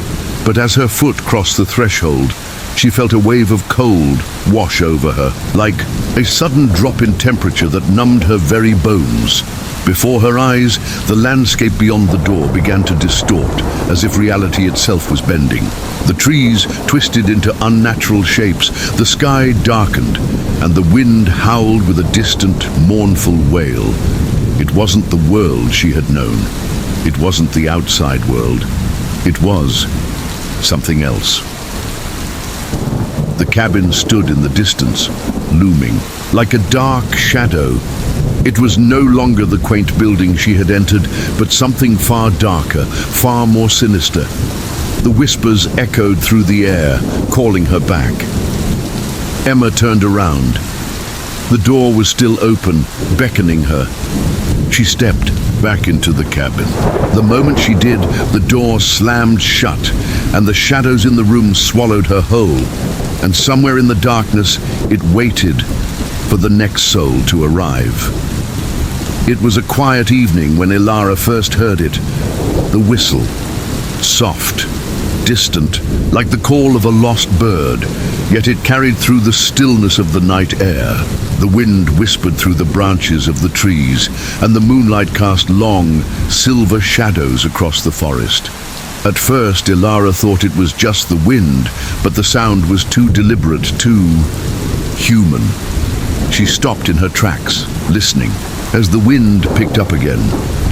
but as her foot crossed the threshold, she felt a wave of cold wash over her, like a sudden drop in temperature that numbed her very bones. Before her eyes, the landscape beyond the door began to distort, as if reality itself was bending. The trees twisted into unnatural shapes, the sky darkened, and the wind howled with a distant, mournful wail. It wasn't the world she had known. It wasn't the outside world. It was something else. The cabin stood in the distance, looming, like a dark shadow. It was no longer the quaint building she had entered, but something far darker, far more sinister. The whispers echoed through the air, calling her back. Emma turned around. The door was still open, beckoning her. She stepped back into the cabin. The moment she did, the door slammed shut, and the shadows in the room swallowed her whole. And somewhere in the darkness, it waited for the next soul to arrive. It was a quiet evening when Ilara first heard it. The whistle, soft, distant, like the call of a lost bird, yet it carried through the stillness of the night air. The wind whispered through the branches of the trees, and the moonlight cast long, silver shadows across the forest. At first, Ilara thought it was just the wind, but the sound was too deliberate, too human. She stopped in her tracks, listening, as the wind picked up again,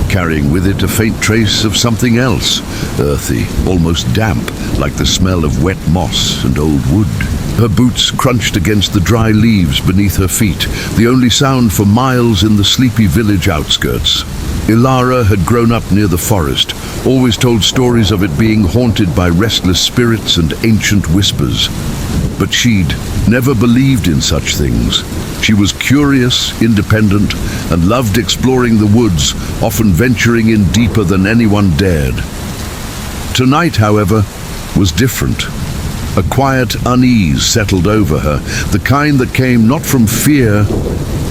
carrying with it a faint trace of something else, earthy, almost damp, like the smell of wet moss and old wood. Her boots crunched against the dry leaves beneath her feet, the only sound for miles in the sleepy village outskirts. Ilara had grown up near the forest, always told stories of it being haunted by restless spirits and ancient whispers. But she'd never believed in such things. She was curious, independent, and loved exploring the woods, often venturing in deeper than anyone dared. Tonight, however, was different. A quiet unease settled over her, the kind that came not from fear,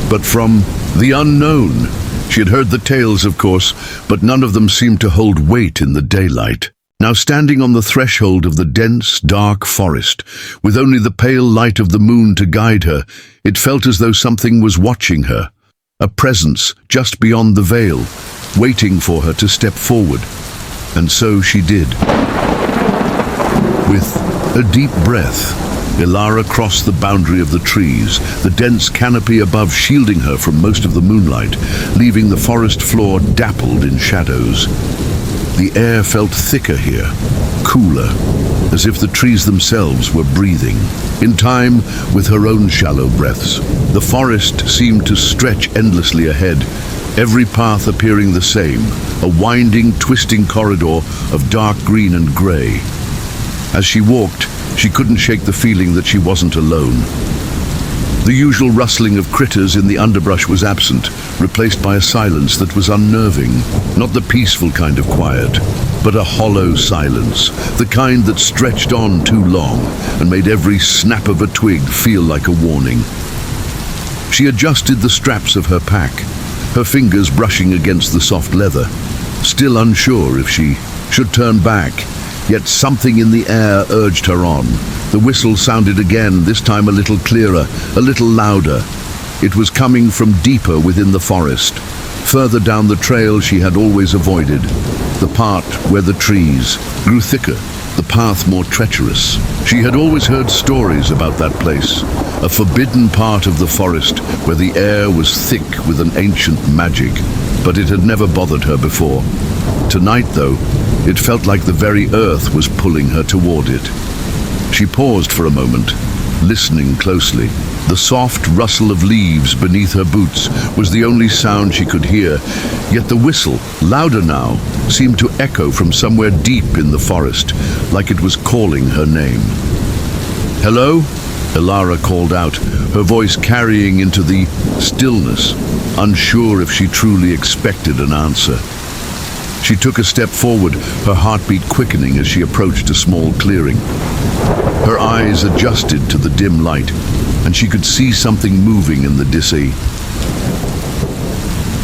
but from the unknown. She had heard the tales, of course, but none of them seemed to hold weight in the daylight. Now standing on the threshold of the dense, dark forest, with only the pale light of the moon to guide her, it felt as though something was watching her, a presence just beyond the veil, waiting for her to step forward. And so she did. With a deep breath, Ilara crossed the boundary of the trees, the dense canopy above shielding her from most of the moonlight, leaving the forest floor dappled in shadows. The air felt thicker here, cooler, as if the trees themselves were breathing. In time, with her own shallow breaths, the forest seemed to stretch endlessly ahead, every path appearing the same, a winding, twisting corridor of dark green and grey. As she walked, she couldn't shake the feeling that she wasn't alone. The usual rustling of critters in the underbrush was absent, replaced by a silence that was unnerving. Not the peaceful kind of quiet, but a hollow silence, the kind that stretched on too long and made every snap of a twig feel like a warning. She adjusted the straps of her pack, her fingers brushing against the soft leather, still unsure if she should turn back. Yet something in the air urged her on. The whistle sounded again, this time a little clearer, a little louder. It was coming from deeper within the forest, further down the trail she had always avoided, the part where the trees grew thicker, the path more treacherous. She had always heard stories about that place, a forbidden part of the forest where the air was thick with an ancient magic, but it had never bothered her before. Tonight, though, it felt like the very earth was pulling her toward it. She paused for a moment, listening closely. The soft rustle of leaves beneath her boots was the only sound she could hear, yet the whistle, louder now, seemed to echo from somewhere deep in the forest, like it was calling her name. "Hello?" Ilara called out, her voice carrying into the stillness, unsure if she truly expected an answer. She took a step forward, her heartbeat quickening as she approached a small clearing. Her eyes adjusted to the dim light, and she could see something moving in the dissay.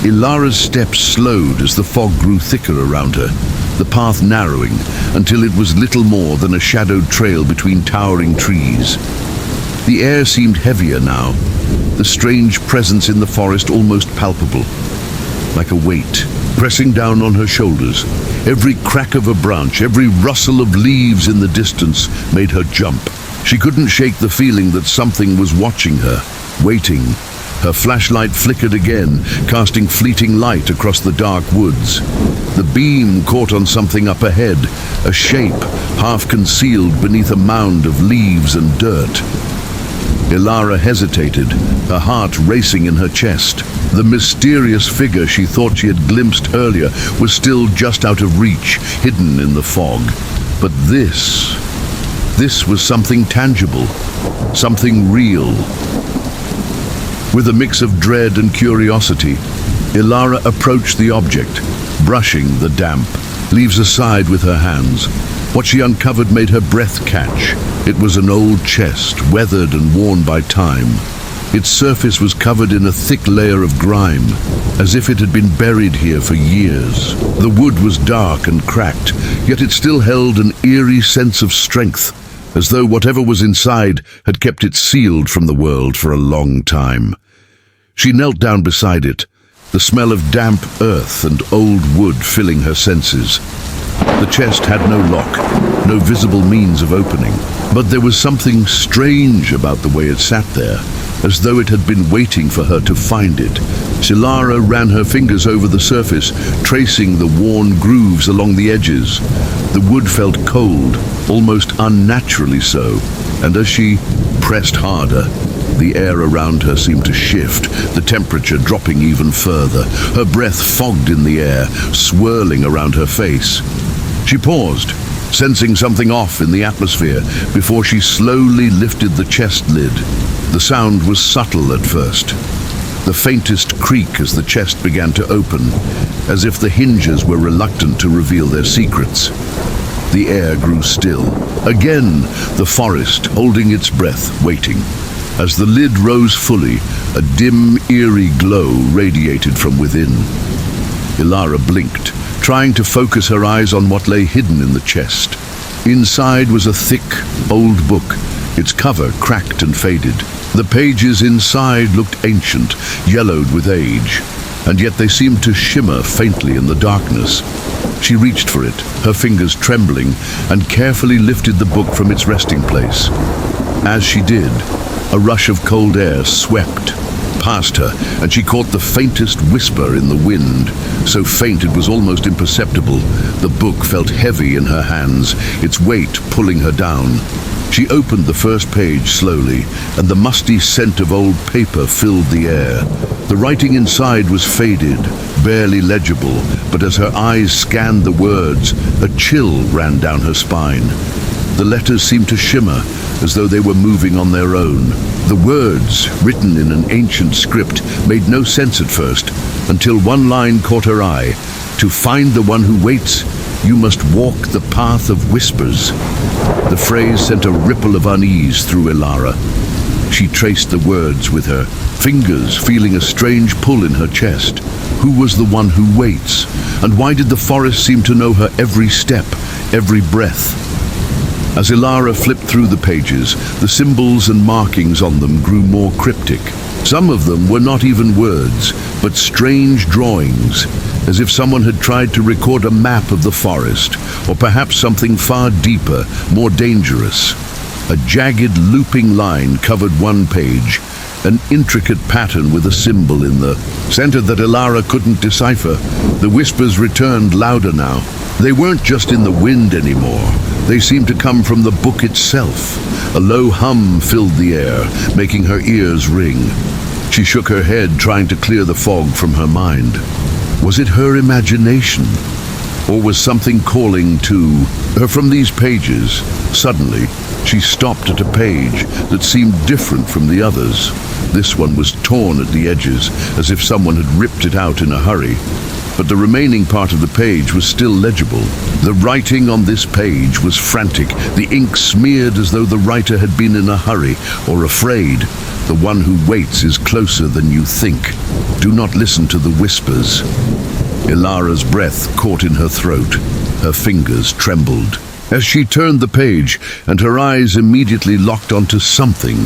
Ilara's steps slowed as the fog grew thicker around her, the path narrowing until it was little more than a shadowed trail between towering trees. The air seemed heavier now, the strange presence in the forest almost palpable, like a weight pressing down on her shoulders. Every crack of a branch, every rustle of leaves in the distance made her jump. She couldn't shake the feeling that something was watching her, waiting. Her flashlight flickered again, casting fleeting light across the dark woods. The beam caught on something up ahead, a shape half concealed beneath a mound of leaves and dirt. Ilara hesitated, her heart racing in her chest. The mysterious figure she thought she had glimpsed earlier was still just out of reach, hidden in the fog. But this was something tangible, something real. With a mix of dread and curiosity, Ilara approached the object, brushing the damp, leaves aside with her hands. What she uncovered made her breath catch. It was an old chest, weathered and worn by time. Its surface was covered in a thick layer of grime, as if it had been buried here for years. The wood was dark and cracked, yet it still held an eerie sense of strength, as though whatever was inside had kept it sealed from the world for a long time. She knelt down beside it, the smell of damp earth and old wood filling her senses. The chest had no lock, no visible means of opening, but there was something strange about the way it sat there, as though it had been waiting for her to find it. Ilara ran her fingers over the surface, tracing the worn grooves along the edges. The wood felt cold, almost unnaturally so, and as she pressed harder, the air around her seemed to shift, the temperature dropping even further. Her breath fogged in the air, swirling around her face. She paused, sensing something off in the atmosphere, before she slowly lifted the chest lid. The sound was subtle at first, the faintest creak as the chest began to open, as if the hinges were reluctant to reveal their secrets. The air grew still. Again, the forest, holding its breath, waiting. As the lid rose fully, a dim, eerie glow radiated from within. Ilara blinked, trying to focus her eyes on what lay hidden in the chest. Inside was a thick, old book, its cover cracked and faded. The pages inside looked ancient, yellowed with age. and yet they seemed to shimmer faintly in the darkness. She reached for it, her fingers trembling, and carefully lifted the book from its resting place. As she did, a rush of cold air swept past her, and she caught the faintest whisper in the wind, so faint it was almost imperceptible. The book felt heavy in her hands, its weight pulling her down. She opened the first page slowly, and the musty scent of old paper filled the air. The writing inside was faded, barely legible, but as her eyes scanned the words, a chill ran down her spine. The letters seemed to shimmer, as though they were moving on their own. The words, written in an ancient script, made no sense at first, until one line caught her eye. To find the one who waits, you must walk the path of whispers. The phrase sent a ripple of unease through Elara. She traced the words with her fingers, feeling a strange pull in her chest. Who was the one who waits? And why did the forest seem to know her every step, every breath? As Elara flipped through the pages, the symbols and markings on them grew more cryptic. Some of them were not even words, but strange drawings, as if someone had tried to record a map of the forest, or perhaps something far deeper, more dangerous. A jagged, looping line covered one page, an intricate pattern with a symbol in the center that Elara couldn't decipher. The whispers returned louder now. They weren't just in the wind anymore. They seemed to come from the book itself. A low hum filled the air, making her ears ring. She shook her head, trying to clear the fog from her mind. Was it her imagination? Or was something calling to her from these pages? Suddenly, she stopped at a page that seemed different from the others. This one was torn at the edges, as if someone had ripped it out in a hurry. But the remaining part of the page was still legible. The writing on this page was frantic, the ink smeared as though the writer had been in a hurry or afraid. The one who waits is closer than you think. Do not listen to the whispers. Elara's breath caught in her throat. Her fingers trembled. As she turned the page, and her eyes immediately locked onto something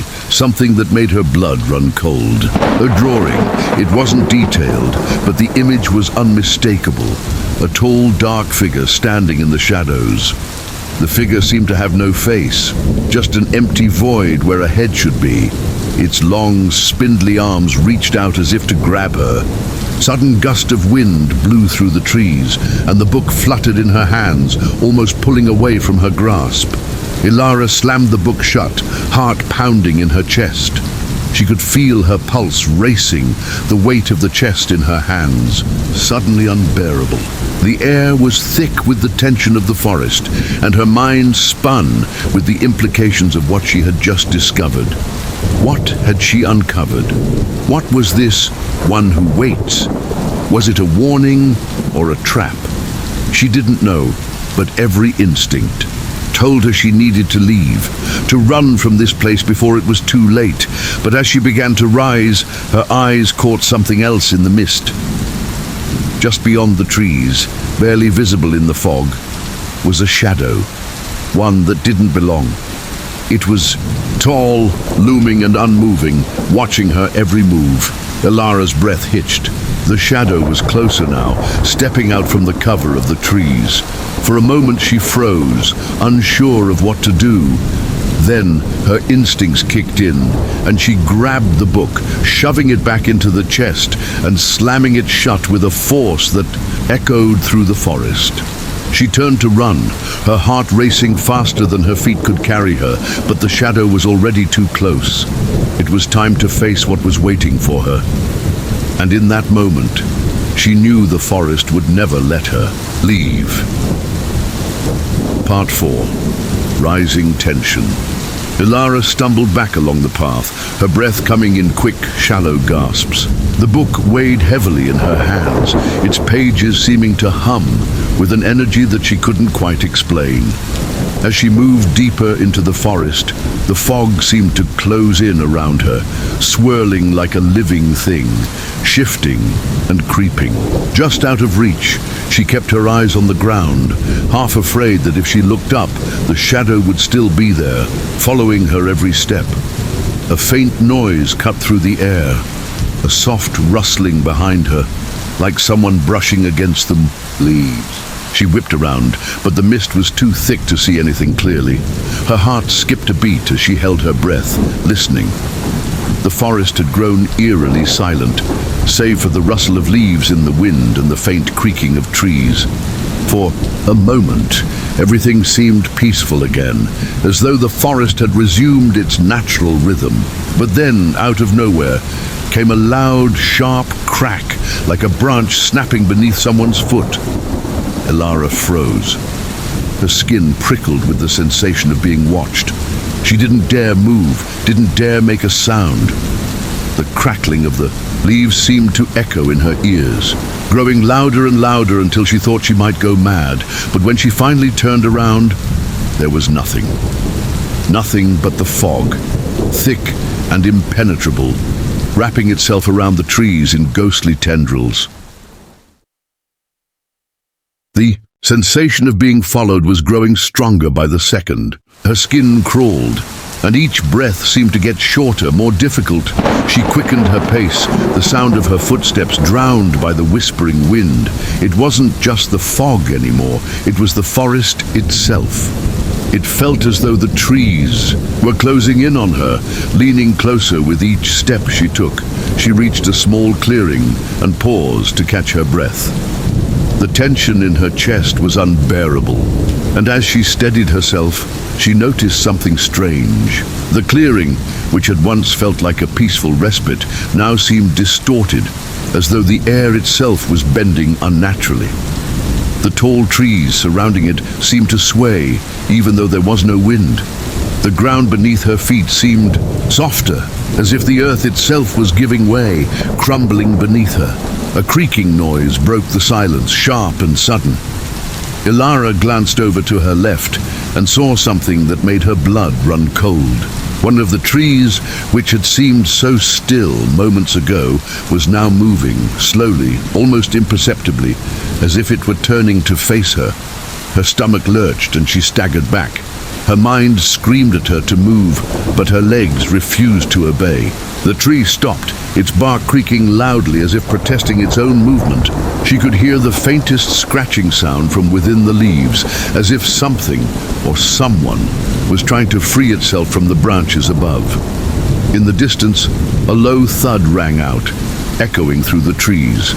that made her blood run cold. A drawing. It wasn't detailed, but the image was unmistakable. A tall, dark figure standing in the shadows. The figure seemed to have no face, just an empty void where a head should be. Its long, spindly arms reached out as if to grab her. Sudden gust of wind blew through the trees, and the book fluttered in her hands, almost pulling away from her grasp. Elara slammed the book shut, heart pounding in her chest. She could feel her pulse racing, the weight of the chest in her hands, suddenly unbearable. The air was thick with the tension of the forest, and her mind spun with the implications of what she had just discovered. What had she uncovered? What was this one who waits? Was it a warning or a trap? She didn't know, but every instinct told her she needed to leave, to run from this place before it was too late. But as she began to rise, her eyes caught something else in the mist. Just beyond the trees, barely visible in the fog, was a shadow, one that didn't belong. It was tall, looming and unmoving, watching her every move. Elara's breath hitched. The shadow was closer now, stepping out from the cover of the trees. For a moment she froze, unsure of what to do. Then her instincts kicked in, and she grabbed the book, shoving it back into the chest and slamming it shut with a force that echoed through the forest. She turned to run, her heart racing faster than her feet could carry her, but the shadow was already too close. It was time to face what was waiting for her. And in that moment, she knew the forest would never let her leave. Part 4. Rising tension. Elara stumbled back along the path, her breath coming in quick, shallow gasps. The book weighed heavily in her hands, its pages seeming to hum with an energy that she couldn't quite explain. As she moved deeper into the forest, the fog seemed to close in around her, swirling like a living thing, shifting and creeping. Just out of reach, she kept her eyes on the ground, half afraid that if she looked up, the shadow would still be there, following her every step. A faint noise cut through the air, a soft rustling behind her, like someone brushing against them. Leaves. She whipped around, but the mist was too thick to see anything clearly. Her heart skipped a beat as she held her breath, listening. The forest had grown eerily silent, save for the rustle of leaves in the wind and the faint creaking of trees. For a moment, everything seemed peaceful again, as though the forest had resumed its natural rhythm. But then, out of nowhere, came a loud, sharp crack, like a branch snapping beneath someone's foot. Elara froze. Her skin prickled with the sensation of being watched. She didn't dare move, didn't dare make a sound. The crackling of the leaves seemed to echo in her ears, growing louder and louder until she thought she might go mad. But when she finally turned around, there was nothing. Nothing but the fog, thick and impenetrable, wrapping itself around the trees in ghostly tendrils. The sensation of being followed was growing stronger by the second. Her skin crawled, and each breath seemed to get shorter, more difficult. She quickened her pace, the sound of her footsteps drowned by the whispering wind. It wasn't just the fog anymore, it was the forest itself. It felt as though the trees were closing in on her, leaning closer with each step she took. She reached a small clearing and paused to catch her breath. The tension in her chest was unbearable, and as she steadied herself, she noticed something strange. The clearing, which had once felt like a peaceful respite, now seemed distorted, as though the air itself was bending unnaturally. The tall trees surrounding it seemed to sway, even though there was no wind. The ground beneath her feet seemed softer, as if the earth itself was giving way, crumbling beneath her. A creaking noise broke the silence, sharp and sudden. Elara glanced over to her left and saw something that made her blood run cold. One of the trees, which had seemed so still moments ago, was now moving, slowly, almost imperceptibly, as if it were turning to face her. Her stomach lurched and she staggered back. Her mind screamed at her to move, but her legs refused to obey. The tree stopped, its bark creaking loudly as if protesting its own movement. She could hear the faintest scratching sound from within the leaves, as if something or someone was trying to free itself from the branches above. In the distance, a low thud rang out, echoing through the trees.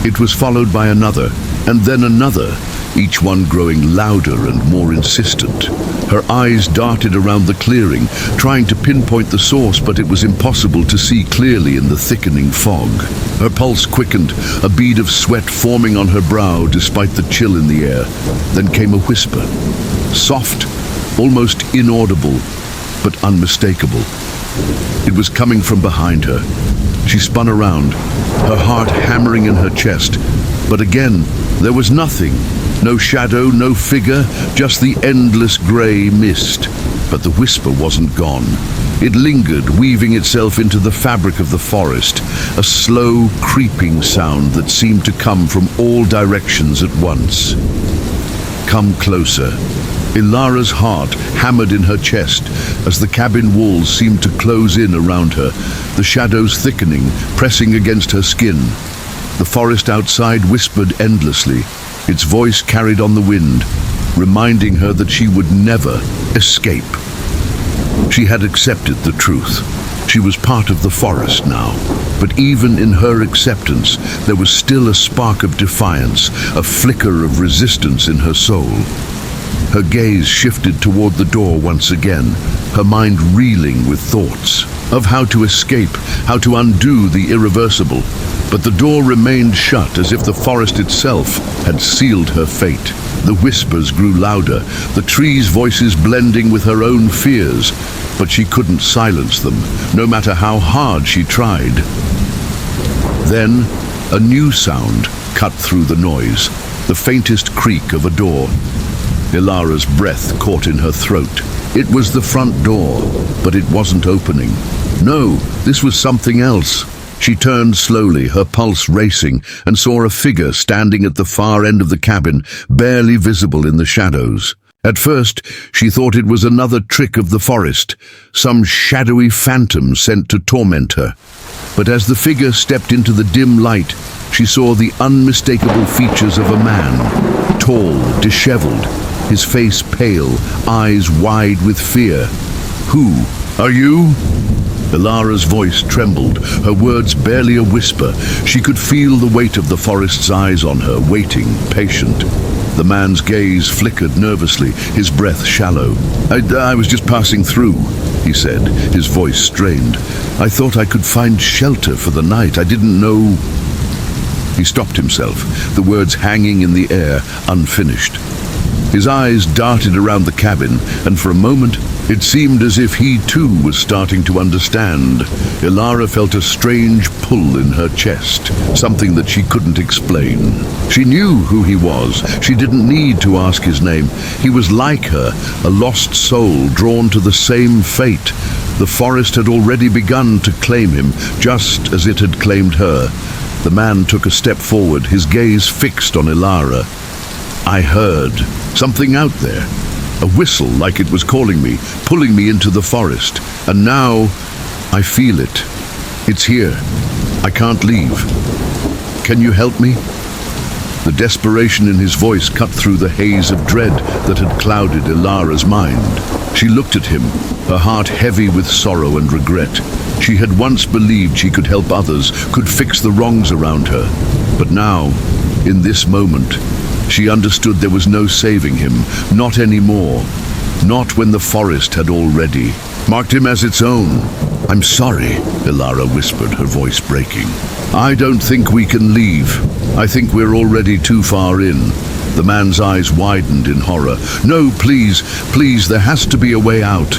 It was followed by another, and then another, each one growing louder and more insistent. Her eyes darted around the clearing, trying to pinpoint the source, but it was impossible to see clearly in the thickening fog. Her pulse quickened, a bead of sweat forming on her brow despite the chill in the air. Then came a whisper, soft, almost inaudible, but unmistakable. It was coming from behind her. She spun around, her heart hammering in her chest, but again, there was nothing. No shadow, no figure, just the endless grey mist. But the whisper wasn't gone. It lingered, weaving itself into the fabric of the forest, a slow, creeping sound that seemed to come from all directions at once. Come closer. Elara's heart hammered in her chest as the cabin walls seemed to close in around her, the shadows thickening, pressing against her skin. The forest outside whispered endlessly, its voice carried on the wind, reminding her that she would never escape. She had accepted the truth. She was part of the forest now, but even in her acceptance, there was still a spark of defiance, a flicker of resistance in her soul. Her gaze shifted toward the door once again, her mind reeling with thoughts of how to escape, how to undo the irreversible. But the door remained shut, as if the forest itself had sealed her fate. The whispers grew louder, the trees' voices blending with her own fears, but she couldn't silence them, no matter how hard she tried. Then, a new sound cut through the noise, the faintest creak of a door. Elara's breath caught in her throat. It was the front door, but it wasn't opening. No, this was something else. She turned slowly, her pulse racing, and saw a figure standing at the far end of the cabin, barely visible in the shadows. At first, she thought it was another trick of the forest, some shadowy phantom sent to torment her. But as the figure stepped into the dim light, she saw the unmistakable features of a man, tall, disheveled, his face pale, eyes wide with fear. "Who are you?" Ilara's voice trembled, her words barely a whisper. She could feel the weight of the forest's eyes on her, waiting, patient. The man's gaze flickered nervously, his breath shallow. I was just passing through," he said, his voice strained. "I thought I could find shelter for the night. I didn't know—" He stopped himself, the words hanging in the air, unfinished. His eyes darted around the cabin, and for a moment it seemed as if he too was starting to understand. Ilara felt a strange pull in her chest, something that she couldn't explain. She knew who he was. She didn't need to ask his name. He was like her, a lost soul drawn to the same fate. The forest had already begun to claim him, just as it had claimed her. The man took a step forward, his gaze fixed on Ilara. "I heard something out there. A whistle like it was calling me, pulling me into the forest. And now I feel it. It's here. I can't leave. Can you help me?" The desperation in his voice cut through the haze of dread that had clouded Ilara's mind. She looked at him, her heart heavy with sorrow and regret. She had once believed she could help others, could fix the wrongs around her. But now, in this moment, she understood there was no saving him, not anymore. Not when the forest had already marked him as its own. "I'm sorry," Ilara whispered, her voice breaking. "I don't think we can leave. I think we're already too far in." The man's eyes widened in horror. "No, please, please, there has to be a way out."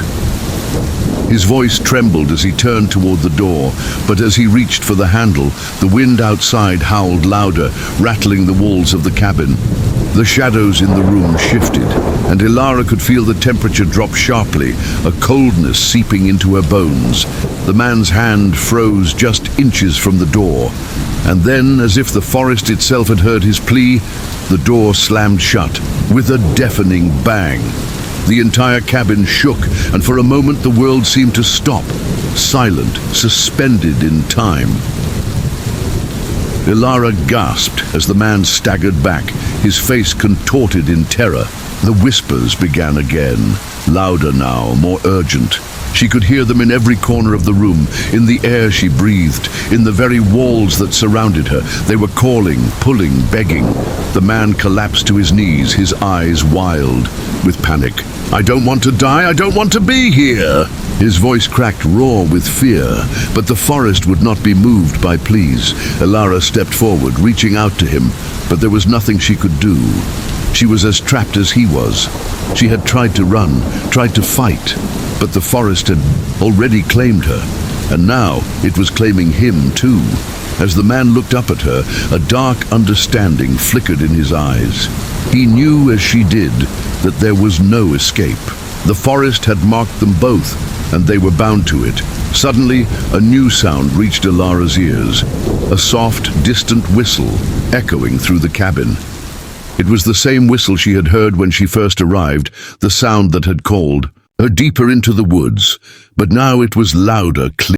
His voice trembled as he turned toward the door, but as he reached for the handle, the wind outside howled louder, rattling the walls of the cabin. The shadows in the room shifted, and Ilara could feel the temperature drop sharply, a coldness seeping into her bones. The man's hand froze just inches from the door, and then, as if the forest itself had heard his plea, the door slammed shut with a deafening bang. The entire cabin shook, and for a moment the world seemed to stop, silent, suspended in time. Ilara gasped as the man staggered back, his face contorted in terror. The whispers began again, louder now, more urgent. She could hear them in every corner of the room, in the air she breathed, in the very walls that surrounded her. They were calling, pulling, begging. The man collapsed to his knees, his eyes wild with panic. "I don't want to die, I don't want to be here!" His voice cracked raw with fear, but the forest would not be moved by pleas. Ilara stepped forward, reaching out to him, but there was nothing she could do. She was as trapped as he was. She had tried to run, tried to fight, but the forest had already claimed her, and now it was claiming him too. As the man looked up at her, a dark understanding flickered in his eyes. He knew, as she did, that there was no escape. The forest had marked them both, and they were bound to it. Suddenly, a new sound reached Ilara's ears, a soft, distant whistle echoing through the cabin. It was the same whistle she had heard when she first arrived, the sound that had called her deeper into the woods, but now it was louder, clear.